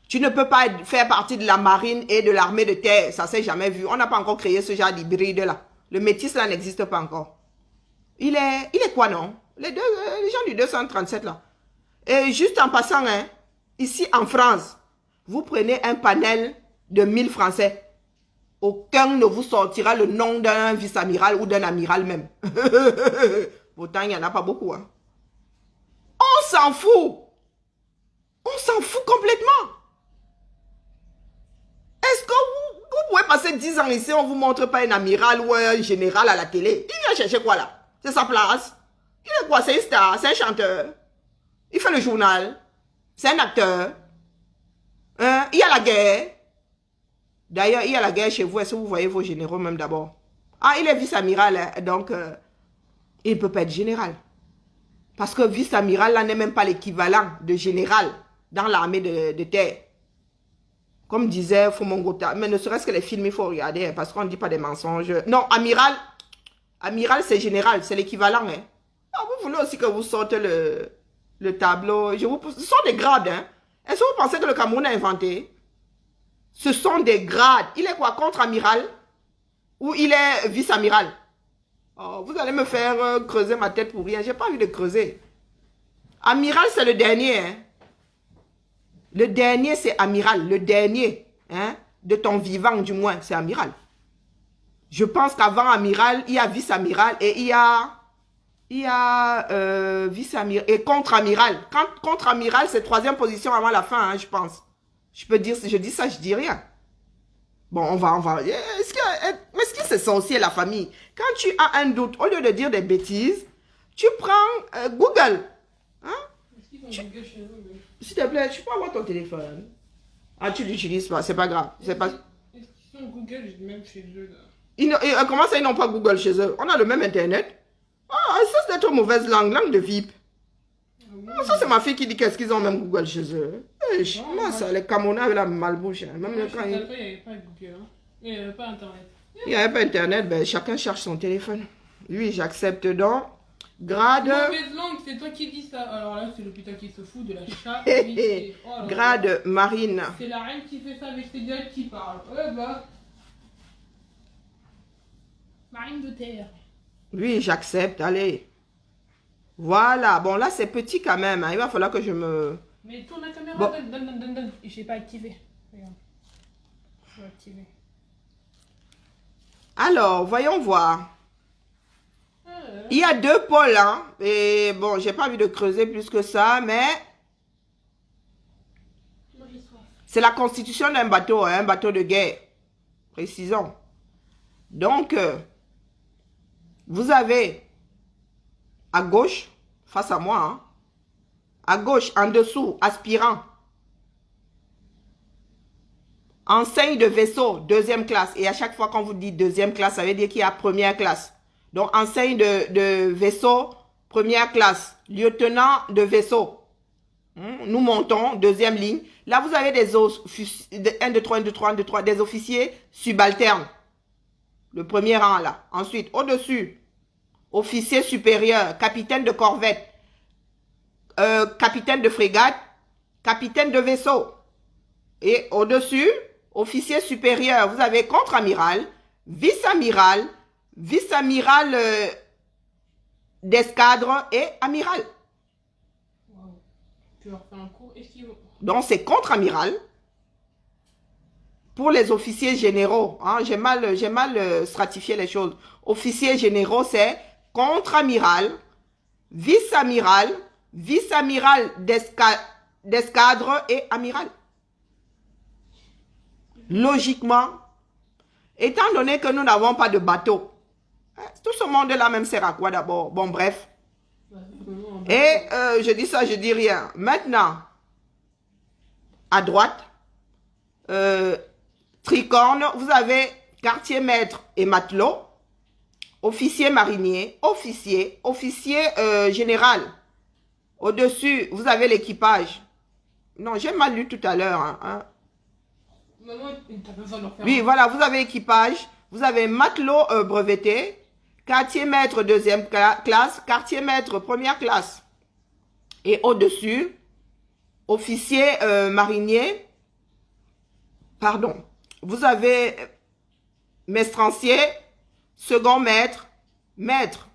Tu ne peux pas faire partie de la marine et de l'armée de terre. Ça s'est jamais vu. On n'a pas encore créé ce genre d'hybride là. Le métis là n'existe pas encore. Il est quoi non? Les gens du 237 là. Et juste en passant, hein, ici en France, vous prenez un panel de 1000 Français. Aucun ne vous sortira le nom d'un vice-amiral ou d'un amiral même. Pourtant, il n'y en a pas beaucoup. Hein. On s'en fout. On s'en fout complètement. Est-ce que vous pouvez passer 10 ans ici, on ne vous montre pas un amiral ou un général à la télé? Il vient chercher quoi là? C'est sa place. Il est quoi? C'est une star, c'est un chanteur. Il fait le journal. C'est un acteur. Hein? Il y a la guerre. D'ailleurs, il y a la guerre chez vous. Est-ce que vous voyez vos généraux même d'abord? Ah, il est vice-amiral, hein? Donc il ne peut pas être général. Parce que vice-amiral là n'est même pas l'équivalent de général dans l'armée de terre. Comme disait Fomongota, mais ne serait-ce que les films, il faut regarder, parce qu'on ne dit pas des mensonges. Non, amiral c'est général, c'est l'équivalent. Hein. Ah, vous voulez aussi que vous sortez le tableau. Ce sont des grades. Hein. Est-ce que vous pensez que le Cameroun a inventé? Ce sont des grades. Il est quoi, contre-amiral? Ou il est vice-amiral? Oh, vous allez me faire creuser ma tête pour rien. J'ai pas envie de creuser. Amiral, c'est le dernier. Hein. Le dernier, c'est amiral. Le dernier, hein, de ton vivant, du moins, c'est amiral. Je pense qu'avant amiral, il y a vice-amiral et il y a vice-amiral et contre-amiral. Contre-amiral, c'est 3e position avant la fin, hein, je pense. Je peux dire, si je dis ça, je dis rien. Bon, on va. Est-ce que c'est sorcier la famille? Quand tu as un doute, au lieu de dire des bêtises, tu prends Google. Hein? S'il te plaît, tu peux avoir ton téléphone. Ah, tu l'utilises pas, c'est pas grave. C'est pas... Est-ce qu'ils sont Google même chez eux là? Comment ça, ils n'ont pas Google chez eux? On a le même internet. Ah, ça c'est notre mauvaise langue de VIP. Ah, ça c'est ma fille qui dit qu'est-ce qu'ils ont même Google chez eux. Moi ça, les Camerounais avaient la malbouche. Hein. Même quand il n'y avait pas Google, hein. Il n'y avait pas Internet. Il n'y avait pas Internet, ben, chacun cherche son téléphone. Lui, j'accepte donc. Grade... Mauvaise langue, c'est toi qui dis ça. Alors là, c'est le putain qui se fout de la chatte. Oh, grade marine. C'est la reine qui fait ça avec ses dialogues qui parlent. Ouais, bah... Marine de terre. Oui, j'accepte, allez. Voilà, bon là c'est petit quand même, hein. Il va falloir que je me... Mais tourne la caméra, Bon. donne. Et je n'ai pas activé. Regarde. Je vais activer. Alors, voyons voir. Il y a deux pôles, hein. Et bon, j'ai pas envie de creuser plus que ça, mais c'est la constitution d'un bateau, hein, un bateau de guerre. Précisons. Donc, vous avez à gauche, face à moi, hein, à gauche, en dessous, aspirant. Enseigne de vaisseau, deuxième classe. Et à chaque fois qu'on vous dit deuxième classe, ça veut dire qu'il y a première classe. Donc, enseigne de vaisseau, première classe. Lieutenant de vaisseau. Nous montons, deuxième ligne. Là, vous avez des 1, 2, 3, 1, 2, 3, 1, 2, 3, des officiers subalternes. Le premier rang, là. Ensuite, au-dessus, officier supérieur, capitaine de corvette, capitaine de frégate, capitaine de vaisseau. Et au-dessus, officier supérieur, vous avez contre-amiral, vice-amiral, vice-amiral d'escadre et amiral. Wow. Tu leur fais un cours. Donc, c'est contre-amiral. Pour les officiers généraux, hein, j'ai mal stratifié les choses. Officiers généraux, c'est contre-amiral, vice-amiral, vice-amiral d'escadre et amiral. Logiquement, étant donné que nous n'avons pas de bateau, tout ce monde-là même sert à quoi d'abord? Bon, bref. Et je dis ça, je dis rien. Maintenant, à droite, tricorne, vous avez quartier maître et matelot, officier marinier, officier général. Au-dessus, vous avez l'équipage. Non, j'ai mal lu tout à l'heure. Hein. Maman, t'as besoin de leur faire Oui, voilà, vous avez équipage, vous avez matelot breveté, quartier maître deuxième classe, quartier maître première classe. Et au-dessus, officier marinier, pardon, vous avez maestrancier, second maître, maître.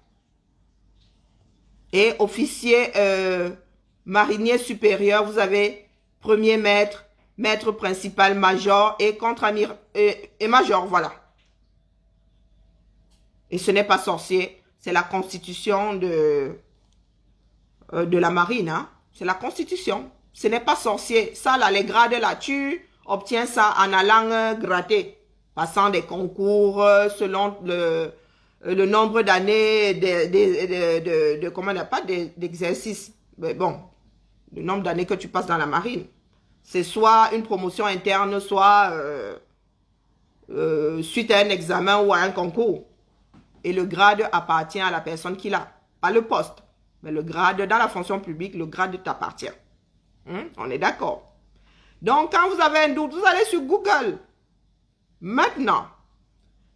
Et officier marinier supérieur, vous avez premier maître, maître principal, major et contre-amiral et major, voilà. Et ce n'est pas sorcier, c'est la constitution de la marine, hein. C'est la constitution. Ce n'est pas sorcier. Ça, là, les grades, là, tu obtiens ça en allant gratter, passant des concours selon le nombre d'années comment on appelle, pas d'exercice. Mais bon, le nombre d'années que tu passes dans la marine. C'est soit une promotion interne, soit suite à un examen ou à un concours. Et le grade appartient à la personne qui l'a, pas le poste. Mais le grade, dans la fonction publique, le grade t'appartient. On est d'accord. Donc, quand vous avez un doute, vous allez sur Google. Maintenant,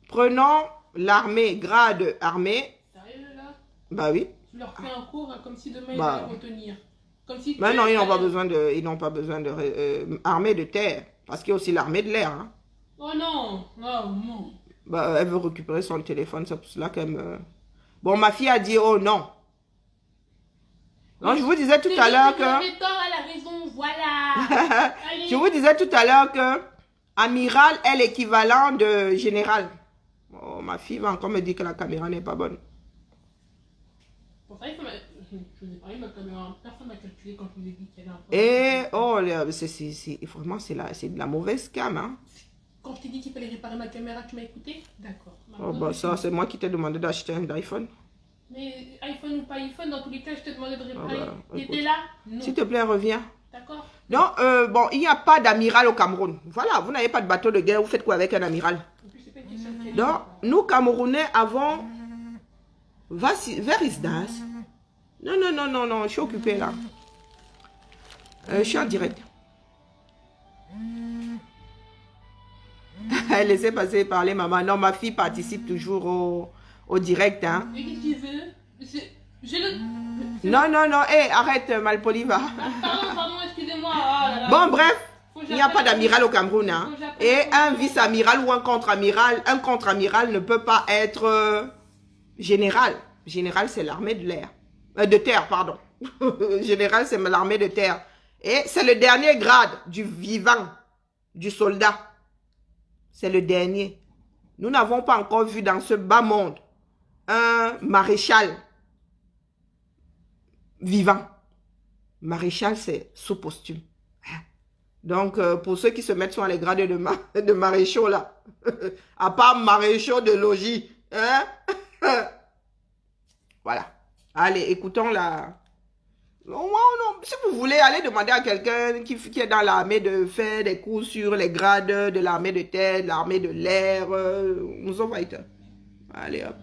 prenons l'armée, grade armée. Sérieux, là? Bah oui. Tu leur fais un cours hein, comme si demain ils Bah. allaient retenir. Comme si Mais non, ils n'ont pas besoin de armée de terre. Parce qu'il y a aussi l'armée de l'air. Hein. Oh non, non. Bah, elle veut récupérer son téléphone, c'est pour cela qu'elle me... Bon, ma fille a dit, oh non. Non, je vous disais tout à l'heure que... Vous avez tort, elle a raison, voilà. Allez. Je vous disais tout à l'heure que amiral est l'équivalent de général. Oh, ma fille va encore me dire que la caméra n'est pas bonne. Pour ça, il faut... Je vous ai parlé de ma caméra. Personne n'a calculé quand je vous ai dit qu'elle a un problème. Et, oh, vraiment, c'est de la mauvaise cam, hein. Quand je t'ai dit qu'il fallait réparer ma caméra, tu m'as écouté? D'accord. Oh, bah ça, c'est moi qui t'ai demandé d'acheter un iPhone. Mais iPhone ou pas iPhone, dans tous les cas, je t'ai demandé de réparer. Ah bah, T'étais écoute. là? Non. S'il te plaît, reviens. D'accord. Donc, bon, il n'y a pas d'amiral au Cameroun. Voilà, vous n'avez pas de bateau de guerre, vous faites quoi avec un amiral? En plus, c'est pas une question de qualité. Donc, nous, Camerounais, avons... Vers Isdas. Non, je suis occupée là. Je suis en direct. Laissez passer parler, maman. Non, ma fille participe toujours au direct, hein. Mais qu'est-ce qu'il veut? J'ai le... Non, hé, arrête, Malpoli, va. Pardon, excusez-moi. Oh là là. Bon, bref, Faut que il n'y a pas j'appelle- d'amiral au Cameroun, hein. Faut que j'appelle Et un vice-amiral ou un contre-amiral ne peut pas être général. Général, c'est l'armée de l'air. De terre, pardon. Général, c'est l'armée de terre. Et c'est le dernier grade du vivant, du soldat. C'est le dernier. Nous n'avons pas encore vu dans ce bas monde un maréchal vivant. Maréchal, c'est sous posthume. Donc, pour ceux qui se mettent sur les grades de maréchaux, là, à part maréchaux de logis, hein? Voilà. Allez, écoutons la... Non, si vous voulez, allez demander à quelqu'un qui est dans l'armée de faire des cours sur les grades de l'armée de terre, de l'armée de l'air. Nous en voyons. Allez, hop.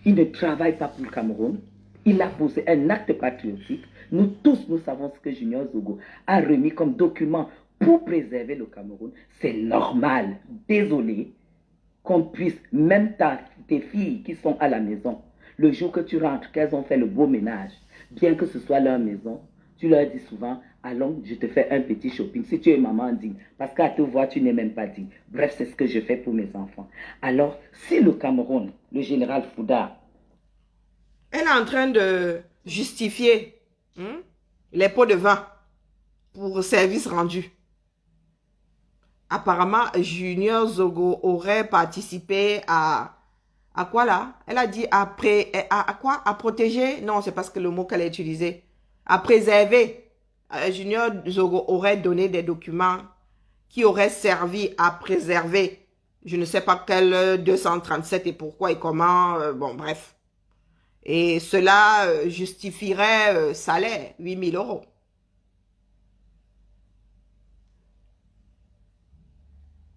Il ne travaille pas pour le Cameroun. Il a posé un acte patriotique. Nous tous, nous savons ce que Junior Zogo a remis comme document pour préserver le Cameroun. C'est normal, désolé, qu'on puisse, même tes filles qui sont à la maison, le jour que tu rentres, qu'elles ont fait le beau ménage, bien que ce soit leur maison, tu leur dis souvent, allons, je te fais un petit shopping. Si tu es maman digne, parce qu'à te voir, tu n'es même pas digne. Bref, c'est ce que je fais pour mes enfants. Alors, si le Cameroun, le général Fouda, elle est en train de justifier les pots de vin pour service rendu. Apparemment, Junior Zogo aurait participé à quoi là? Elle a dit à quoi? À protéger? Non, c'est parce que le mot qu'elle a utilisé. À préserver. Junior Zogo aurait donné des documents qui auraient servi à préserver. Je ne sais pas quel 237 et pourquoi et comment. Bon, bref. Et cela justifierait salaire, 8 000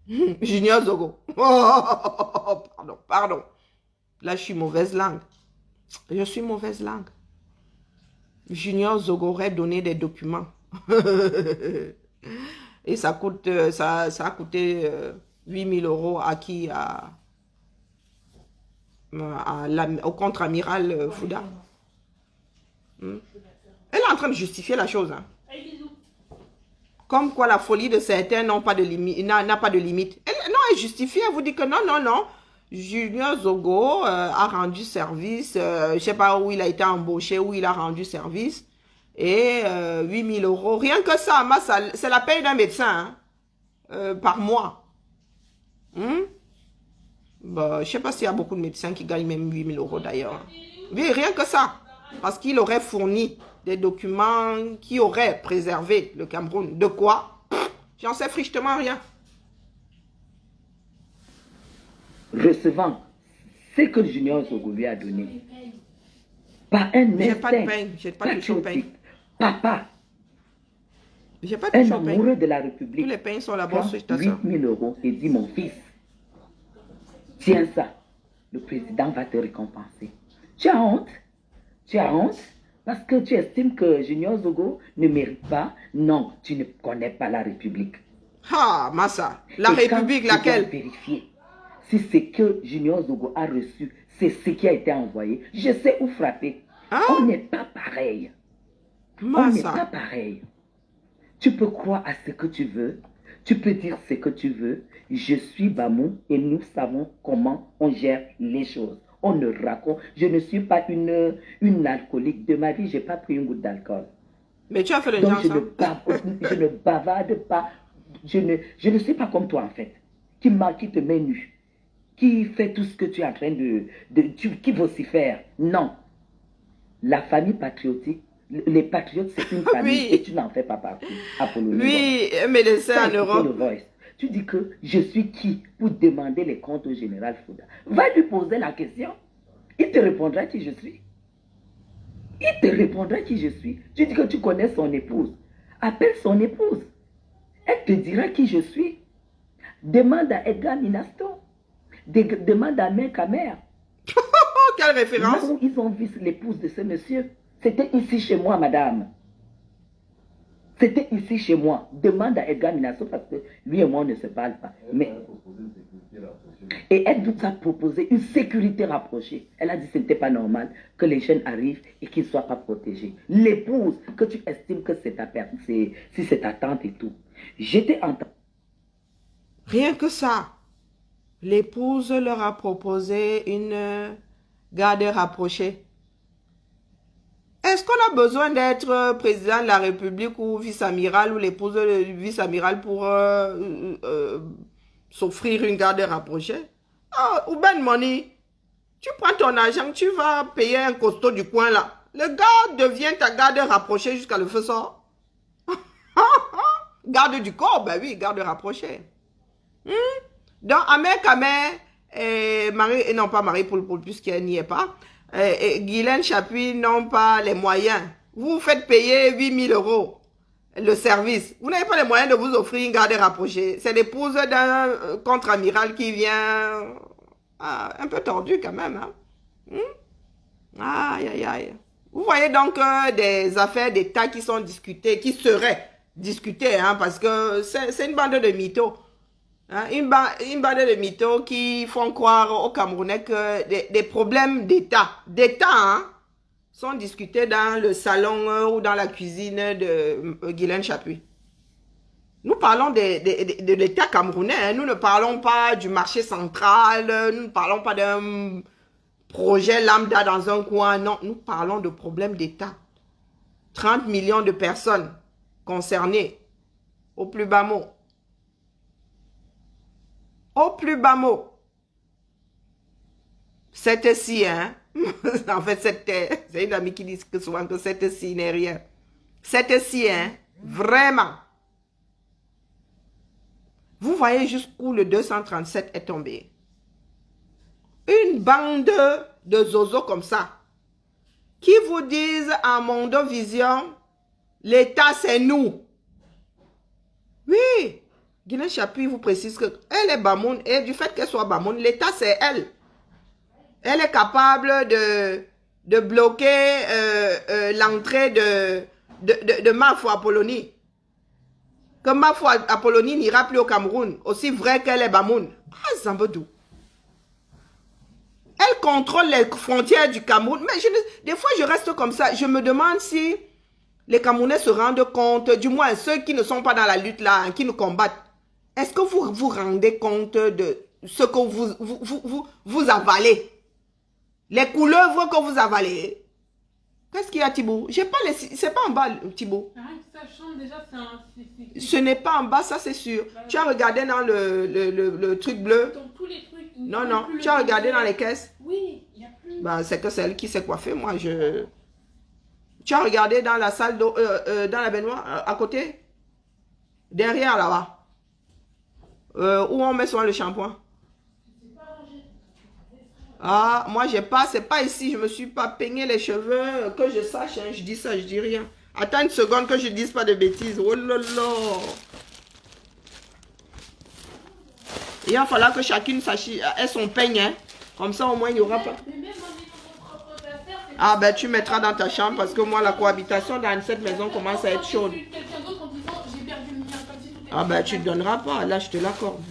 €. Junior Zogo. Oh, pardon. Là, je suis mauvaise langue. Je suis mauvaise langue. Junior Zogo aurait donné des documents. Et ça a coûté 8 000 € à qui? Au contre-amiral Fouda. Elle est en train de justifier la chose. Hein. Comme quoi la folie de certains n'a pas de limite. Non, elle justifie, elle vous dit que non. Junior Zogo a rendu service, je ne sais pas où il a été embauché, où il a rendu service. Et 8 000 €, rien que ça, c'est la paye d'un médecin par mois. Bah, je ne sais pas s'il y a beaucoup de médecins qui gagnent même 8 000 € d'ailleurs. Oui, rien que ça. Parce qu'il aurait fourni des documents qui auraient préservé le Cameroun. De quoi? J'en sais frichtement rien. Recevant ce que Junior Zogo lui a donné, par un J'ai pas de pain, j'ai pas de champagne. Papa, J'ai pas de un champagne. amoureux de la République, Tous les pains sont là-bas sur ta 8 soeur. 000 € et dit, mon fils, tiens ça, le président va te récompenser. Tu as honte? Tu as honte? Parce que tu estimes que Junior Zogo ne mérite pas? Non, tu ne connais pas la République. Ah, Massa, la Et République, quand laquelle? tu dois vérifier si ce que Junior Zogo a reçu, c'est ce qui a été envoyé, je sais où frapper. Hein? On n'est pas pareil. On n'est pas Massa. pareil. Tu peux croire à ce que tu veux. Tu peux dire ce que tu veux. Je suis Bamou et nous savons comment on gère les choses. On ne raconte. Je ne suis pas une alcoolique. De ma vie, je n'ai pas pris une goutte d'alcool. Mais tu as fait le Donc genre, ça? je ne bavarde pas. Je ne suis pas comme toi en fait. Qui te met nu. Qui fait tout ce que tu es en train qui vocifère. Non. La famille patriotique, les patriotes, c'est une famille Oui. et tu n'en fais pas partie. Apollonie. Oui, un médecin en Écoutez Europe. le Voice. Tu dis que je suis qui pour demander les comptes au général Fouda. Va lui poser la question. Il te répondra qui je suis. Il te répondra qui je suis. Tu dis que tu connais son épouse. Appelle son épouse. Elle te dira qui je suis. Demande à Edgar Minasto. Demande à Mère Kamer. Oh, quelle référence? Là où ils ont vu l'épouse de ce monsieur, c'était ici chez moi, madame. C'était ici chez moi. Demande à Edgar Minasso parce que lui et moi, on ne se parle pas. Mais... Et elle nous a proposé une sécurité rapprochée. Elle a dit que ce n'était pas normal que les jeunes arrivent et qu'ils ne soient pas protégés. L'épouse, que tu estimes que c'est ta perte, si c'est ta tante et tout. J'étais en... Rien que ça. L'épouse leur a proposé une garde rapprochée. Est-ce qu'on a besoin d'être président de la République ou vice-amiral ou l'épouse du vice-amiral pour s'offrir une garde rapprochée? Ah, ou ben money, tu prends ton argent, tu vas payer un costaud du coin là. Le gars devient ta garde rapprochée jusqu'à le feu sort. Garde du corps, ben oui, garde rapprochée. Donc, Ahmed Kamer et Marie, non pas Marie Poulpoul, puisqu'elle n'y est pas, et Guylaine Chapuis n'ont pas les moyens. Vous faites payer 8 000 € le service. Vous n'avez pas les moyens de vous offrir une garde rapprochée. C'est l'épouse d'un contre-amiral qui vient un peu tordu quand même. Hein? Aïe, aïe, aïe. Vous voyez donc des affaires d'État qui sont discutées, qui seraient discutées, hein, parce que c'est une bande de mythos. Hein, une bande de mythos qui font croire aux Camerounais que des problèmes d'État, hein, sont discutés dans le salon ou dans la cuisine de Guylaine Chapuis. Nous parlons de l'État camerounais, hein, nous ne parlons pas du marché central, nous ne parlons pas d'un projet lambda dans un coin, non, nous parlons de problèmes d'État. 30 millions de personnes concernées, au plus bas mot. Au plus bas mot. Cette-ci, hein. En fait, c'est une amie qui dit que souvent que cette-ci n'est rien. Cette-ci, hein. Vraiment. Vous voyez jusqu'où le 237 est tombé. Une bande de zozos comme ça, qui vous disent en Mondovision, l'État c'est nous. Oui. Guylaine Chapuis vous précise qu'elle est Bamoun et du fait qu'elle soit Bamoun, l'État c'est elle. Elle est capable de bloquer l'entrée de Mafou Apollonie. Que Mafou Apollonie n'ira plus au Cameroun, aussi vrai qu'elle est Bamoun. Ah, Zambodou. Elle contrôle les frontières du Cameroun. Mais des fois, je reste comme ça. Je me demande si les Camerounais se rendent compte, du moins ceux qui ne sont pas dans la lutte là, hein, qui nous combattent. Est-ce que vous vous rendez compte de ce que vous avalez? Les couleuvres que vous avalez. Qu'est-ce qu'il y a, Thibaut? J'ai pas les... C'est pas en bas, Thibaut. Ça change déjà, Ce n'est pas en bas, ça c'est sûr. Tu as regardé dans le truc bleu? Dans tous les trucs. Non, non. Tu as regardé dans les caisses? Oui, il n'y a plus. Bah, c'est que c'est elle qui s'est coiffée. Moi, je... Tu as regardé dans la salle, dans la baignoire, à côté? Derrière, là-bas. Où on met souvent le shampoing. Ah, moi, j'ai pas, c'est pas ici. Je me suis pas peigné les cheveux. Que je sache, hein, je dis ça, je dis rien. Attends une seconde que je dise pas de bêtises. Oh là là. Il va falloir que chacune sache, ait son peigne, hein. Comme ça, au moins, il n'y aura pas... Ah, ben, tu mettras dans ta chambre parce que moi, la cohabitation dans cette maison commence à être chaude. Ah, ben, tu ne donneras pas. Là, je te l'accorde.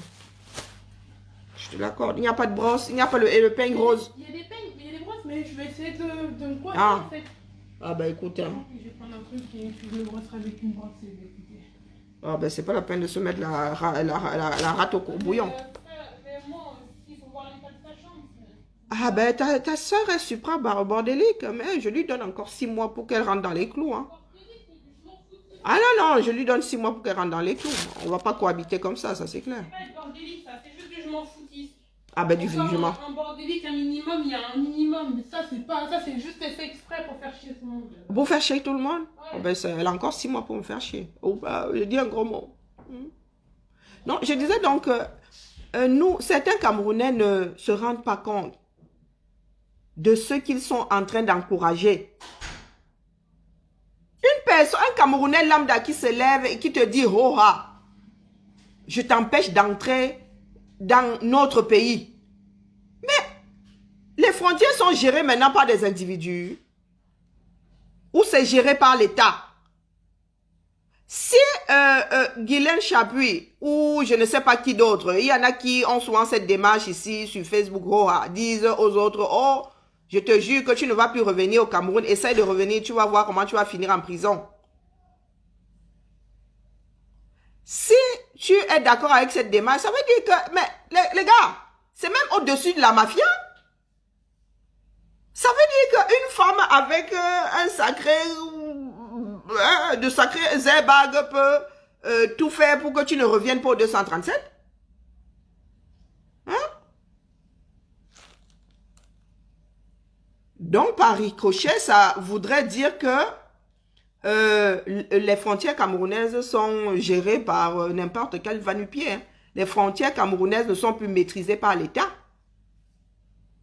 Je te l'accorde. Il n'y a pas de brosse. Il n'y a pas le peigne rose. Il y a des peignes, il y a des brosses, mais je vais essayer de me coiffer, Ah. en fait. Ah, ben, écoute, hein. Je vais prendre un truc et je me brosserai avec une brosse. Ah, ben, c'est pas la peine de se mettre la rate au courbouillon. Mais moi, il faut voir l'état de ta chambre. Ah, ben, ta soeur est supra bordélique. Mais je lui donne encore 6 mois pour qu'elle rentre dans les clous, hein. Ah non, non, je lui donne 6 mois pour qu'elle rentre dans les clous. On va pas cohabiter comme ça c'est clair. C'est pas être bordélique, ça. C'est juste que je m'en foutisse. Ah ben du jugement. Un bordélique, un minimum, il y a un minimum. Mais ça, c'est pas... Ça, c'est juste fait exprès pour faire chier tout le monde. Pour faire chier tout le monde? Ouais. Oh, ben, elle a encore 6 mois pour me faire chier. Oh, bah, je dis un gros mot. Non, je disais donc, nous, certains Camerounais ne se rendent pas compte de ce qu'ils sont en train d'encourager. Une personne, un Camerounais lambda qui se lève et qui te dit, oh, ah, je t'empêche d'entrer dans notre pays. Mais les frontières sont gérées maintenant par des individus ou c'est géré par l'État. Si Guylaine Chapuis ou je ne sais pas qui d'autre, il y en a qui ont souvent cette démarche ici sur Facebook, disent aux autres, oh, je te jure que tu ne vas plus revenir au Cameroun, essaye de revenir, tu vas voir comment tu vas finir en prison. Si tu es d'accord avec cette démarche, ça veut dire que, mais les gars, c'est même au-dessus de la mafia. Ça veut dire qu'une femme avec un sacré, de sacré airbag peut tout faire pour que tu ne reviennes pas au 237. Hein? Donc, par ricochet, ça voudrait dire que les frontières camerounaises sont gérées par n'importe quel va-nu-pied. Hein. Les frontières camerounaises ne sont plus maîtrisées par l'État.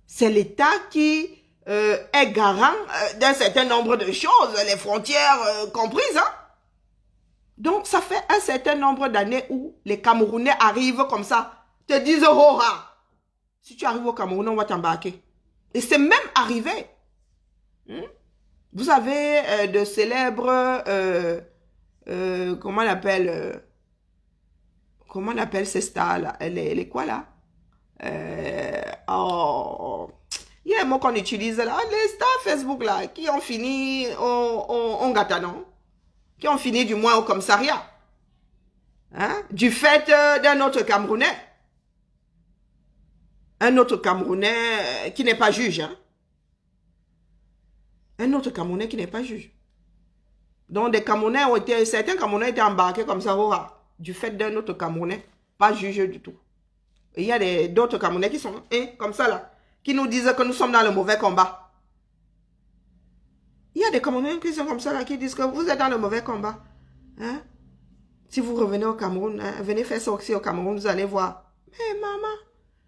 C'est l'État qui est garant d'un certain nombre de choses, les frontières comprises. Hein? Donc, ça fait un certain nombre d'années où les Camerounais arrivent comme ça, te disent, oh, si tu arrives au Cameroun, on va t'embarquer. Et c'est même arrivé. Vous avez de célèbres, comment on appelle ces stars-là? Les quoi là? Il y a un mot qu'on utilise là, les stars Facebook là, qui ont fini en Gatanon, qui ont fini du moins au commissariat, hein? Du fait d'un autre Camerounais. Un autre Camerounais qui n'est pas juge, hein? Un autre Camerounais qui n'est pas juge. Donc des Camerounais ont été, certains Camerounais étaient embarqués comme ça, du fait d'un autre Camerounais, pas juge du tout. Et il y a d'autres Camerounais qui sont comme ça là, qui nous disent que nous sommes dans le mauvais combat. Il y a des Camerounais qui sont comme ça là, qui disent que vous êtes dans le mauvais combat. Hein? Si vous revenez au Cameroun, hein, venez faire ça aussi au Cameroun, vous allez voir. Mais maman,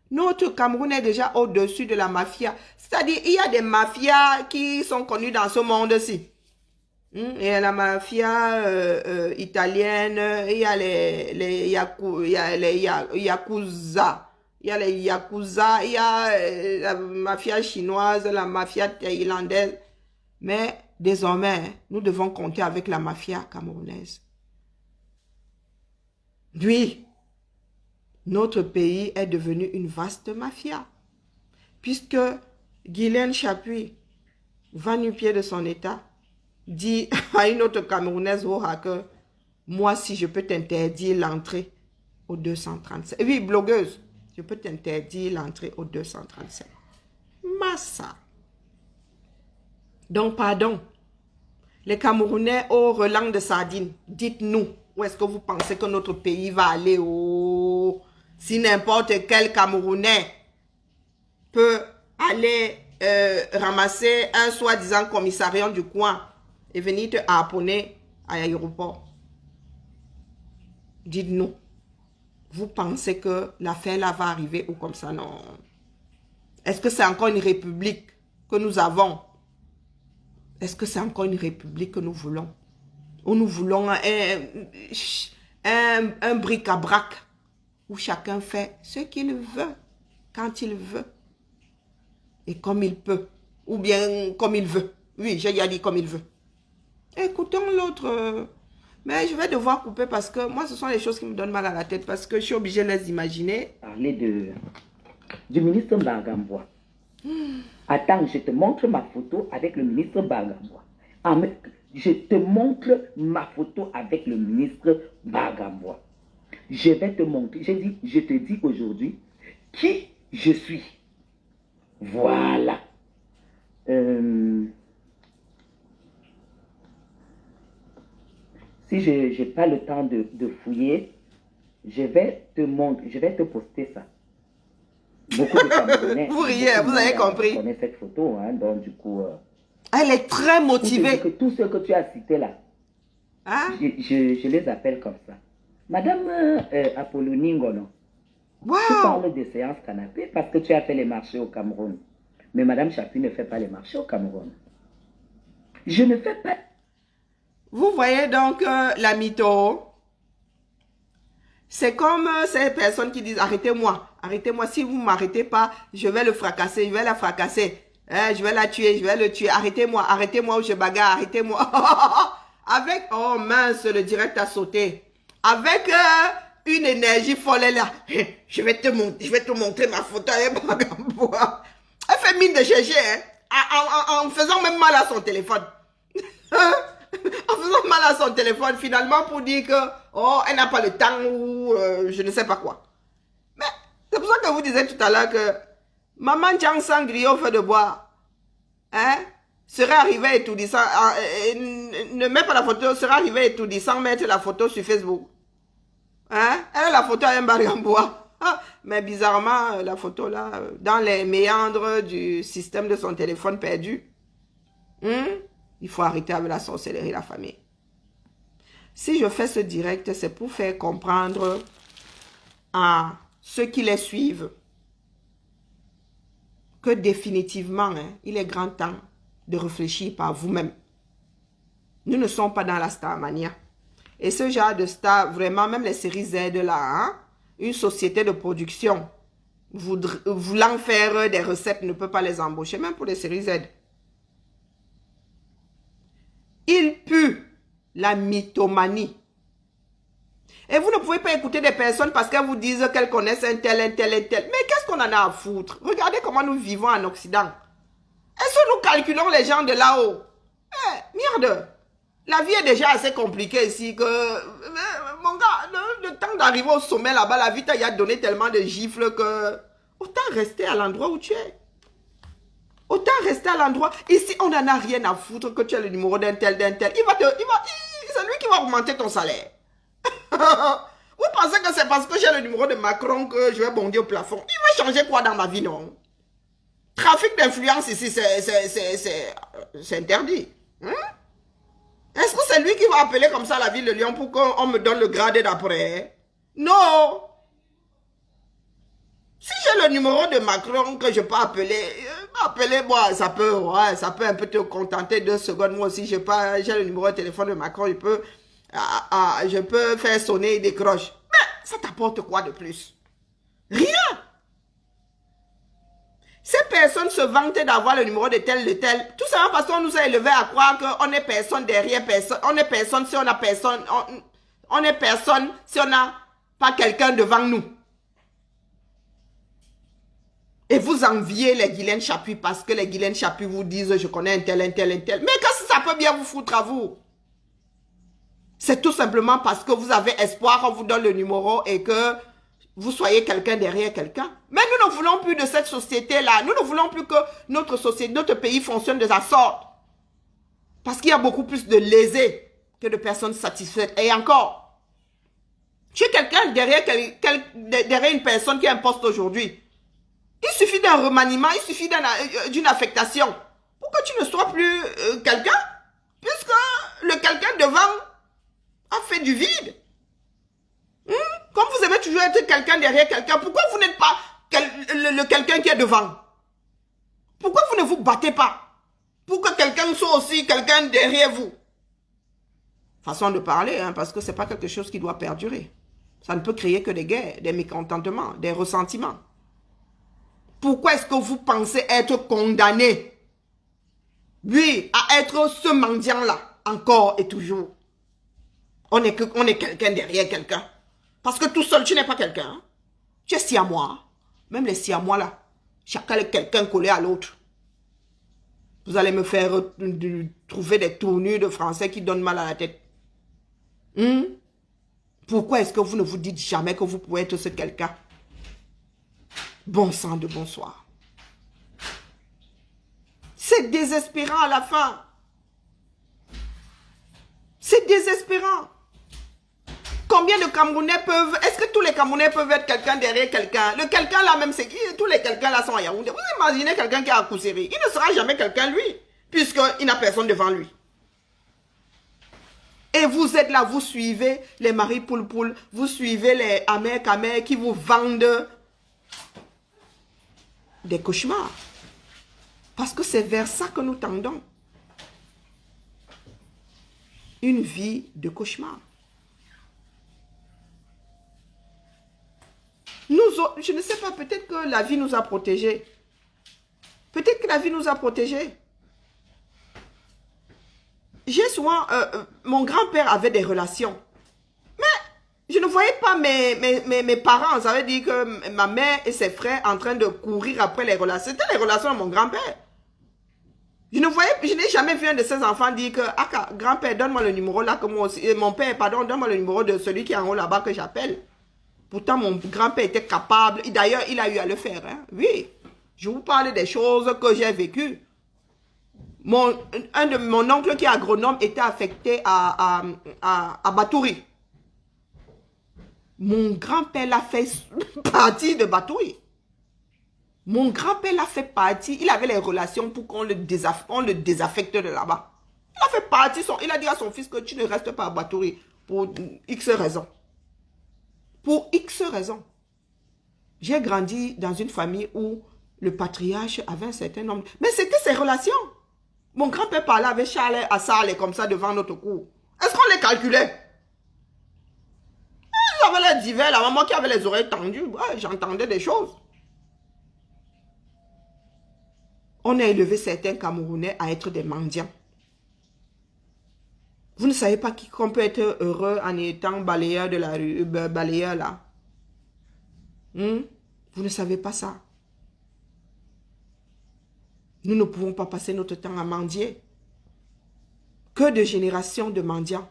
notre Cameroun est déjà au-dessus de la mafia. C'est-à-dire, il y a des mafias qui sont connues dans ce monde-ci. Il y a la mafia italienne, il y a les Yakuza. Il y a les Yakuza, il y a la mafia chinoise, la mafia thaïlandaise. Mais désormais, nous devons compter avec la mafia camerounaise. Oui, notre pays est devenu une vaste mafia. Puisque Guylaine Chapuis, va-nu-pied de son état, dit à une autre Camerounaise que moi, si je peux t'interdire l'entrée au 237. Oui, blogueuse, je peux t'interdire l'entrée au 237. Massa. Donc, pardon. Les Camerounais au relang de sardines, dites-nous, où est-ce que vous pensez que notre pays va aller? Si n'importe quel Camerounais peut aller ramasser un soi-disant commissariat du coin et venir te harponner à l'aéroport. Dites-nous, vous pensez que l'affaire là va arriver ou comme ça? Non. Est-ce que c'est encore une république que nous avons? Est-ce que c'est encore une république que nous voulons? Ou nous voulons un bric-à-brac où chacun fait ce qu'il veut, quand il veut, et comme il peut, ou bien comme il veut. Oui, j'ai déjà dit comme il veut. Écoutons l'autre. Mais je vais devoir couper parce que moi, ce sont les choses qui me donnent mal à la tête parce que je suis obligée de les imaginer. Parler du ministre Bagambois. Attends, je te montre ma photo avec le ministre Bagambois. Je te montre ma photo avec le ministre Bagambois. Je vais te montrer. Je te dis aujourd'hui qui je suis. Voilà. Si je n'ai pas le temps de fouiller, je vais te montrer, je vais te poster ça. Beaucoup de Camerounais. Vous riez, vous avez compris. Je connais cette photo, hein, donc du coup... elle est très motivée. Que tous ceux que tu as cités là, hein? je les appelle comme ça. Madame Apollonie Ngono, wow. Tu parles de séances canapé parce que tu as fait les marchés au Cameroun. Mais Madame Chapuis ne fait pas les marchés au Cameroun. Je ne fais pas... Vous voyez donc la mytho. C'est comme ces personnes qui disent arrêtez-moi, arrêtez-moi. Si vous ne m'arrêtez pas, je vais le fracasser, je vais la fracasser. Je vais la tuer, je vais le tuer. Arrêtez-moi, arrêtez-moi ou je bagarre, arrêtez-moi. avec, oh mince, le direct a sauté. Avec une énergie folle, elle est là. Je vais te montrer ma photo avec Bagamboa. Elle fait mine de chercher, hein, en faisant même mal à son téléphone. En faisant mal à son téléphone, finalement, pour dire que, oh, elle n'a pas le temps ou je ne sais pas quoi. Mais c'est pour ça que vous disiez tout à l'heure que Maman Jiang Sangrio au feu de bois, hein, serait arrivée étourdissant, ne met pas la photo, serait arrivée étourdissant sans mettre la photo sur Facebook. Hein? Elle a la photo à un Bagamboa. Mais bizarrement, la photo là, dans les méandres du système de son téléphone perdu. Il faut arrêter avec la sorcellerie, la famille. Si je fais ce direct, c'est pour faire comprendre à ceux qui les suivent que définitivement, hein, il est grand temps de réfléchir par vous-même. Nous ne sommes pas dans la starmania. Et ce genre de star, vraiment, même les séries Z là, hein, une société de production voulant faire des recettes ne peut pas les embaucher, même pour les séries Z. Il pue la mythomanie. Et vous ne pouvez pas écouter des personnes parce qu'elles vous disent qu'elles connaissent un tel, un tel, un tel. Mais qu'est-ce qu'on en a à foutre? Regardez comment nous vivons en Occident. Est-ce que nous calculons les gens de là-haut? Merde! La vie est déjà assez compliquée ici que... mon gars, le temps d'arriver au sommet là-bas, la vie t'a donné tellement de gifles que... Autant rester à l'endroit où tu es. Autant rester à l'endroit. Ici, on n'en a rien à foutre que tu as le numéro d'un tel, d'un tel. C'est lui qui va augmenter ton salaire. Vous pensez que c'est parce que j'ai le numéro de Macron que je vais bondir au plafond? Il va changer quoi dans ma vie, non? Trafic d'influence ici, c'est interdit. Est-ce que c'est lui qui va appeler comme ça la ville de Lyon pour qu'on me donne le grade d'après? Non. Si j'ai le numéro de Macron que je peux appeler, moi, ça peut un peu te contenter 2 secondes. Moi aussi, j'ai le numéro de téléphone de Macron, je peux faire sonner, il décroche. Mais ça t'apporte quoi de plus? Rien. Ces personnes se vantent d'avoir le numéro de tel, tout simplement parce qu'on nous a élevés à croire qu'on est personne derrière personne. On est personne si on a personne. On est personne si on n'a pas quelqu'un devant nous. Et vous enviez les Guylaine Chapuis parce que les Guylaine Chapuis vous disent je connais un tel, un tel, un tel. Mais qu'est-ce que ça peut bien vous foutre à vous? C'est tout simplement parce que vous avez espoir qu'on vous donne le numéro et que vous soyez quelqu'un derrière quelqu'un. Mais nous ne voulons plus de cette société-là. Nous ne voulons plus que notre société, notre pays fonctionne de sa sorte. Parce qu'il y a beaucoup plus de lésés que de personnes satisfaites. Et encore, tu es quelqu'un derrière une personne qui a un poste aujourd'hui. Il suffit d'un remaniement, il suffit d'une affectation pour que tu ne sois plus quelqu'un, puisque le quelqu'un devant a fait du vide. Comme vous aimez toujours être quelqu'un derrière quelqu'un, pourquoi vous n'êtes pas le quelqu'un qui est devant? Pourquoi vous ne vous battez pas pour que quelqu'un soit aussi quelqu'un derrière vous? Façon de parler, hein, parce que ce n'est pas quelque chose qui doit perdurer. Ça ne peut créer que des guerres, des mécontentements, des ressentiments. Pourquoi est-ce que vous pensez être condamné, oui, à être ce mendiant-là, encore et toujours? On est quelqu'un derrière quelqu'un. Parce que tout seul, tu n'es pas quelqu'un. Hein? Tu es siamois. Même les siamois là, chacun est quelqu'un collé à l'autre. Vous allez me faire trouver des tournures de français qui donnent mal à la tête. Pourquoi est-ce que vous ne vous dites jamais que vous pouvez être ce quelqu'un? Bon sang de bonsoir. C'est désespérant à la fin. C'est désespérant. Combien de Camerounais peuvent... Est-ce que tous les Camerounais peuvent être quelqu'un derrière quelqu'un? Le quelqu'un là même, c'est qui? Tous les quelqu'un là sont à Yaoundé. Vous imaginez quelqu'un qui est à Kousséri. Il ne sera jamais quelqu'un lui, puisqu'il n'a personne devant lui. Et vous êtes là, vous suivez les Marie Poul-Poul, vous suivez les Amer qui vous vendent des cauchemars. Parce que c'est vers ça que nous tendons. Une vie de cauchemar. Je ne sais pas, peut-être que la vie nous a protégés. Peut-être que la vie nous a protégés. j'ai souvent... mon grand-père avait des relations. Je ne voyais pas mes parents. Ça veut dire que ma mère et ses frères en train de courir après les relations. C'était les relations de mon grand-père. Je n'ai jamais vu un de ses enfants dire que, ah, grand-père, donne-moi le numéro là que moi aussi, et mon père, pardon, donne-moi le numéro de celui qui est en haut là-bas que j'appelle. Pourtant, mon grand-père était capable. D'ailleurs, il a eu à le faire. Hein. Oui, je vous parle des choses que j'ai vécues. Mon oncle qui est agronome était affecté à Batouri. Mon grand-père l'a fait partie de Batouri. Mon grand-père l'a fait partie. Il avait les relations pour qu'on le désaffecte de là-bas. Il a fait partie. Il a dit à son fils que tu ne restes pas à Batouri pour X raisons. Pour X raisons. J'ai grandi dans une famille où le patriarche avait un certain nombre. Mais c'était ses relations. Mon grand-père parlait avec Charles à Sarles comme ça devant notre cour. Est-ce qu'on les calculait? Ils avaient les divers, la maman qui avait les oreilles tendues. Ouais, j'entendais des choses. On a élevé certains Camerounais à être des mendiants. Vous ne savez pas qu'on peut être heureux en étant balayeur de la rue, balayeur là. Vous ne savez pas ça. Nous ne pouvons pas passer notre temps à mendier. Que de générations de mendiants.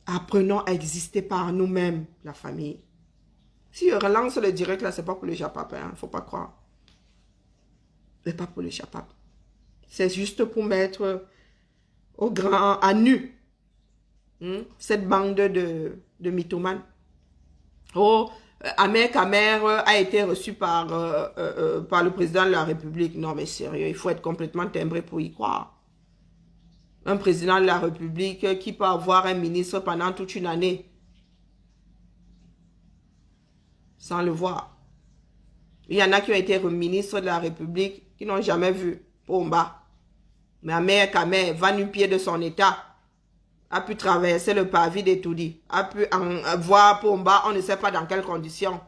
Apprenons à exister par nous-mêmes, la famille. Si je relance le direct là, c'est pas pour le Japap, hein, faut pas croire. C'est pas pour le Japap. C'est juste pour mettre au grand, à nu, cette bande de mythomanes. Oh, Ahmed Khmer a été reçu par le président de la République. Non mais sérieux, il faut être complètement timbré pour y croire. Un président de la République qui peut avoir un ministre pendant toute une année sans le voir. Il y en a qui ont été ministres de la République qui n'ont jamais vu Pomba. Mais Ahmed Khmer va nu pied de son état, a pu traverser le parvis d'Etoudi, a pu voir Pomba, on ne sait pas dans quelles conditions.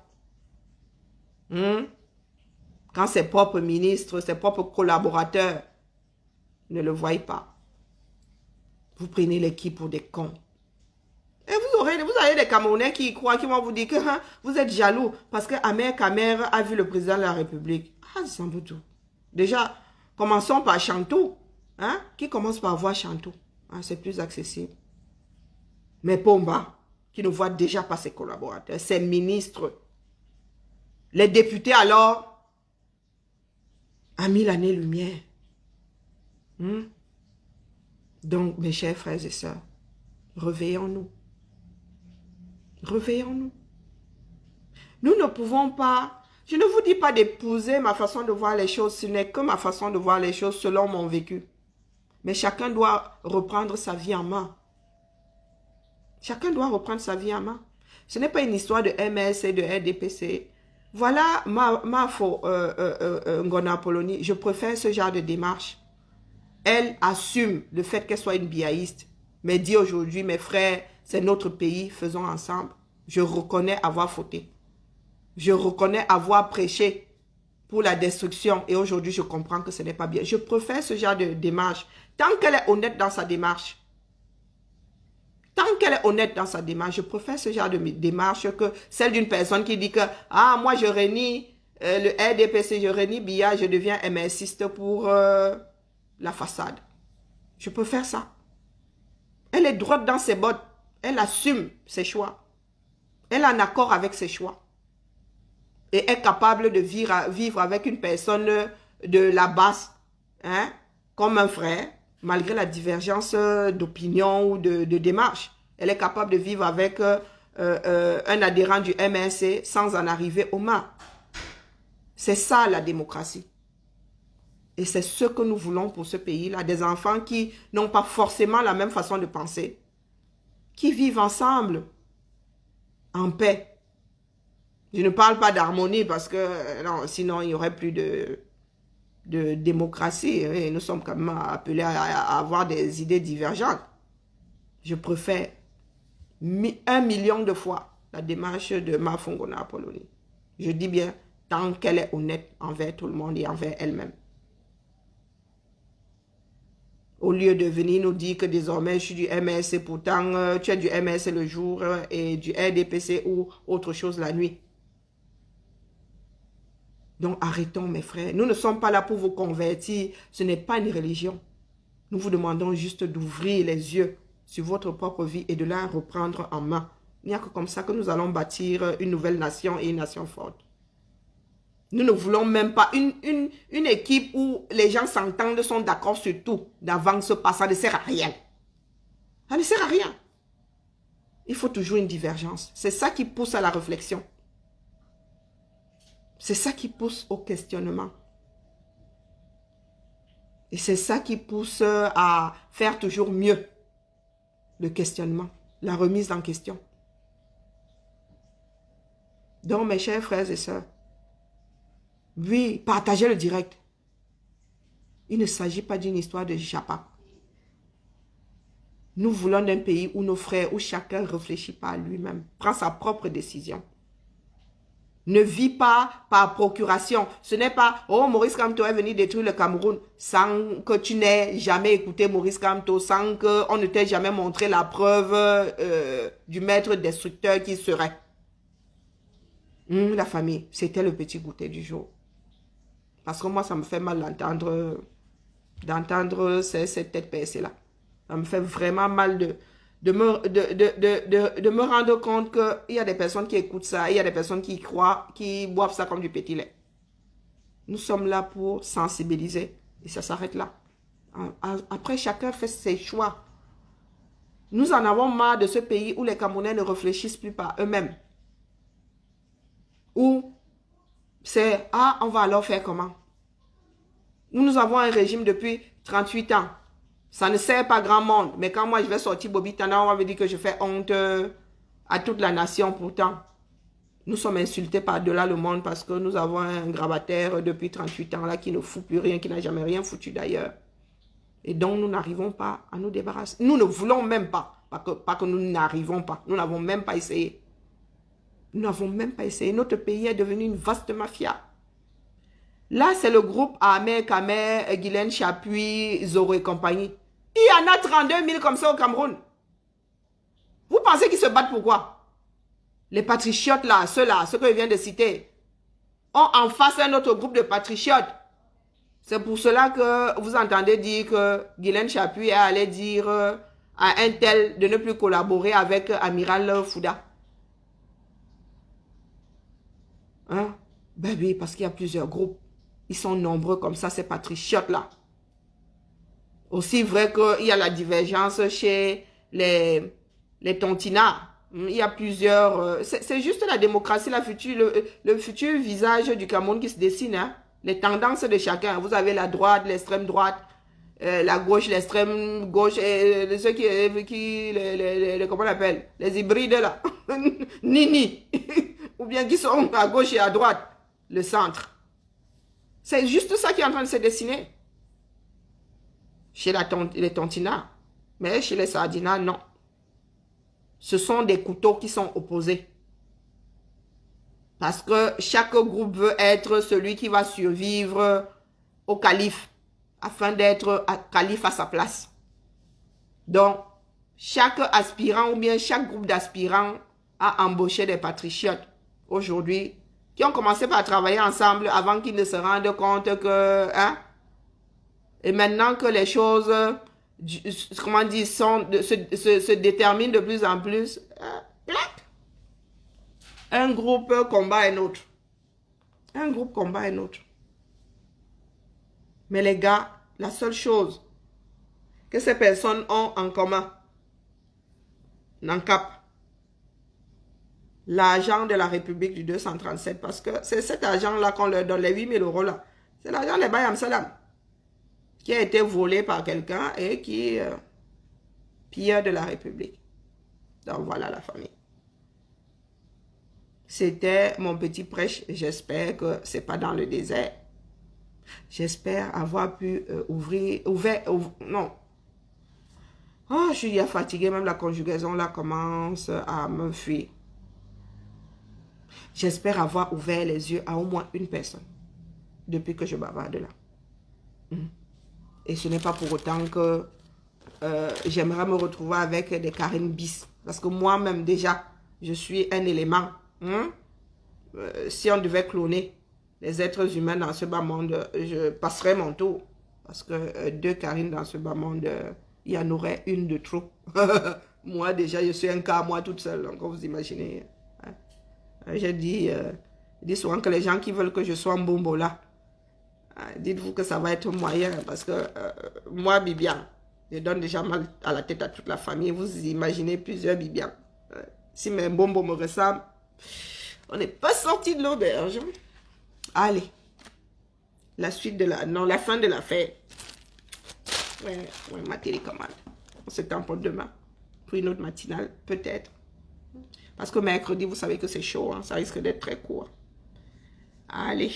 Quand ses propres ministres, ses propres collaborateurs ne le voient pas. Vous prenez l'équipe pour des cons. Et vous avez des Camerounais qui croient, qui vont vous dire que vous êtes jaloux parce que Ahmed Khmer a vu le président de la République. Ah, sans doute. Déjà, commençons par Chantou. Qui commence par voir Chantou. C'est plus accessible. Mais Pomba, qui ne voit déjà pas ses collaborateurs, ses ministres, les députés alors, a mis l'année-lumière. Donc, mes chers frères et sœurs, réveillons-nous. Réveillons-nous. Nous ne pouvons pas, je ne vous dis pas d'épouser ma façon de voir les choses, ce n'est que ma façon de voir les choses selon mon vécu. Mais chacun doit reprendre sa vie en main. Chacun doit reprendre sa vie en main. Ce n'est pas une histoire de MS et de RDPC. Voilà ma Ngona Polony. Je préfère ce genre de démarche. Elle assume le fait qu'elle soit une biaïste, mais dit aujourd'hui, mes frères, c'est notre pays, faisons ensemble. Je reconnais avoir fauté. Je reconnais avoir prêché pour la destruction et aujourd'hui, je comprends que ce n'est pas bien. Je préfère ce genre de démarche. Tant qu'elle est honnête dans sa démarche, je préfère ce genre de démarche que celle d'une personne qui dit que « Ah, moi, je renie le RDPC, je renie BIA, je deviens MSiste pour... la façade. » Je préfère ça. Elle est droite dans ses bottes. Elle assume ses choix. Elle est en accord avec ses choix. Et est capable de vivre avec une personne de la basse, comme un frère, malgré la divergence d'opinion ou de démarche. Elle est capable de vivre avec un adhérent du MRC sans en arriver aux mains. C'est ça la démocratie. Et c'est ce que nous voulons pour ce pays-là. Des enfants qui n'ont pas forcément la même façon de penser. Qui vivent ensemble. En paix. Je ne parle pas d'harmonie parce que non, sinon il n'y aurait plus de démocratie. Et nous sommes quand même appelés à avoir des idées divergentes. Je préfère 1 million de fois la démarche de Mafo Ngona Polony. Je dis bien tant qu'elle est honnête envers tout le monde et envers elle-même. Au lieu de venir nous dire que désormais je suis du MSC, pourtant tu es du MSC le jour et du RDPC ou autre chose la nuit. Donc arrêtons mes frères. Nous ne sommes pas là pour vous convertir. Ce n'est pas une religion. Nous vous demandons juste d'ouvrir les yeux sur votre propre vie et de la reprendre en main. Il n'y a que comme ça que nous allons bâtir une nouvelle nation et une nation forte. Nous ne voulons même pas une équipe où les gens s'entendent, sont d'accord sur tout. D'avance pas, ça ne sert à rien. Ça ne sert à rien. Il faut toujours une divergence. C'est ça qui pousse à la réflexion. C'est ça qui pousse au questionnement. Et c'est ça qui pousse à faire toujours mieux. Le questionnement, la remise en question. Donc, mes chers frères et sœurs, oui, partagez le direct. Il ne s'agit pas d'une histoire de japa. Nous voulons d'un pays où nos frères, où chacun réfléchit par lui-même, prend sa propre décision. Ne vit pas par procuration. Ce n'est pas, oh, Maurice Kamto est venu détruire le Cameroun sans que tu n'aies jamais écouté Maurice Kamto, sans qu'on ne t'ait jamais montré la preuve du maître destructeur qui serait. La famille, c'était le petit goûter du jour. Parce que moi, ça me fait mal d'entendre cette tête baissée-là. Ça me fait vraiment mal de me rendre compte qu'il y a des personnes qui écoutent ça, il y a des personnes qui y croient, qui boivent ça comme du petit lait. Nous sommes là pour sensibiliser et ça s'arrête là. Après, chacun fait ses choix. Nous en avons marre de ce pays où les Camerounais ne réfléchissent plus par eux-mêmes. Où c'est, ah, on va alors faire comment? Nous avons un régime depuis 38 ans. Ça ne sert pas grand monde. Mais quand moi, je vais sortir Bobitana, on va me dire que je fais honte à toute la nation. Pourtant, nous sommes insultés par-delà le monde parce que nous avons un gravataire depuis 38 ans là qui ne fout plus rien, qui n'a jamais rien foutu d'ailleurs. Et donc, nous n'arrivons pas à nous débarrasser. Nous ne voulons même pas. Pas que nous n'arrivons pas. Nous n'avons même pas essayé. Nous n'avons même pas essayé. Notre pays est devenu une vaste mafia. Là, c'est le groupe Ahmed Kamer, Guylaine Chapuis, Zoro et compagnie. Il y en a 32 000 comme ça au Cameroun. Vous pensez qu'ils se battent pour quoi? Les patriotes là, ceux que je viens de citer, ont en face un autre groupe de patriotes. C'est pour cela que vous entendez dire que Guylaine Chapuis est allé dire à un tel de ne plus collaborer avec Amiral Fouda. Hein? Ben oui, parce qu'il y a plusieurs groupes. Ils sont nombreux comme ça, ces patriotes-là. Aussi vrai qu'il y a la divergence chez les tontinards. Il y a plusieurs... c'est juste la démocratie, le futur visage du Cameroun qui se dessine. Hein? Les tendances de chacun. Vous avez la droite, l'extrême droite, la gauche, l'extrême gauche, et ceux comment on appelle? Les hybrides là. Nini. Ou bien qui sont à gauche et à droite. Le centre. C'est juste ça qui est en train de se dessiner. Chez les tontinards. Mais chez les sardinards, non. Ce sont des couteaux qui sont opposés. Parce que chaque groupe veut être celui qui va survivre au calife. Afin d'être calife à sa place. Donc, chaque aspirant ou bien chaque groupe d'aspirants a embauché des patriotes. Aujourd'hui, qui ont commencé par travailler ensemble avant qu'ils ne se rendent compte que... Hein, et maintenant que les choses, comment dire, se déterminent de plus en plus, un groupe combat un autre. Un groupe combat un autre. Mais les gars, la seule chose que ces personnes ont en commun, n'encap, l'argent de la République du 237, parce que c'est cet argent-là qu'on leur donne, les 8 000 € là. C'est l'argent des Bayam Salam, qui a été volé par quelqu'un et qui pille de la République. Donc voilà la famille. C'était mon petit prêche. J'espère que c'est pas dans le désert. J'espère avoir pu non. Oh, je suis fatiguée, même la conjugaison là commence à me fuir. J'espère avoir ouvert les yeux à au moins une personne depuis que je bavarde là. Et ce n'est pas pour autant que j'aimerais me retrouver avec des Karine bis. Parce que moi-même, déjà, je suis un élément. Hein? Si on devait cloner les êtres humains dans ce bas monde, je passerais mon tour. Parce que 2 Karine dans ce bas monde, il y en aurait une de trop. Moi, déjà, je suis un cas, moi, toute seule. Donc, vous imaginez. Hein? Je dis souvent que les gens qui veulent que je sois un bombo là, dites-vous que ça va être moyen. Parce que moi, Bibian, je donne déjà mal à la tête à toute la famille. Vous imaginez plusieurs Bibian. Si mes bombos me ressemblent, on n'est pas sorti de l'auberge. Allez. La suite de la... Non, la fin de l'affaire. Ouais, ma télécommande. On se tente pour demain. Pour une autre matinale, peut-être. Parce que mercredi, vous savez que c'est chaud. Hein, ça risque d'être très court. Allez.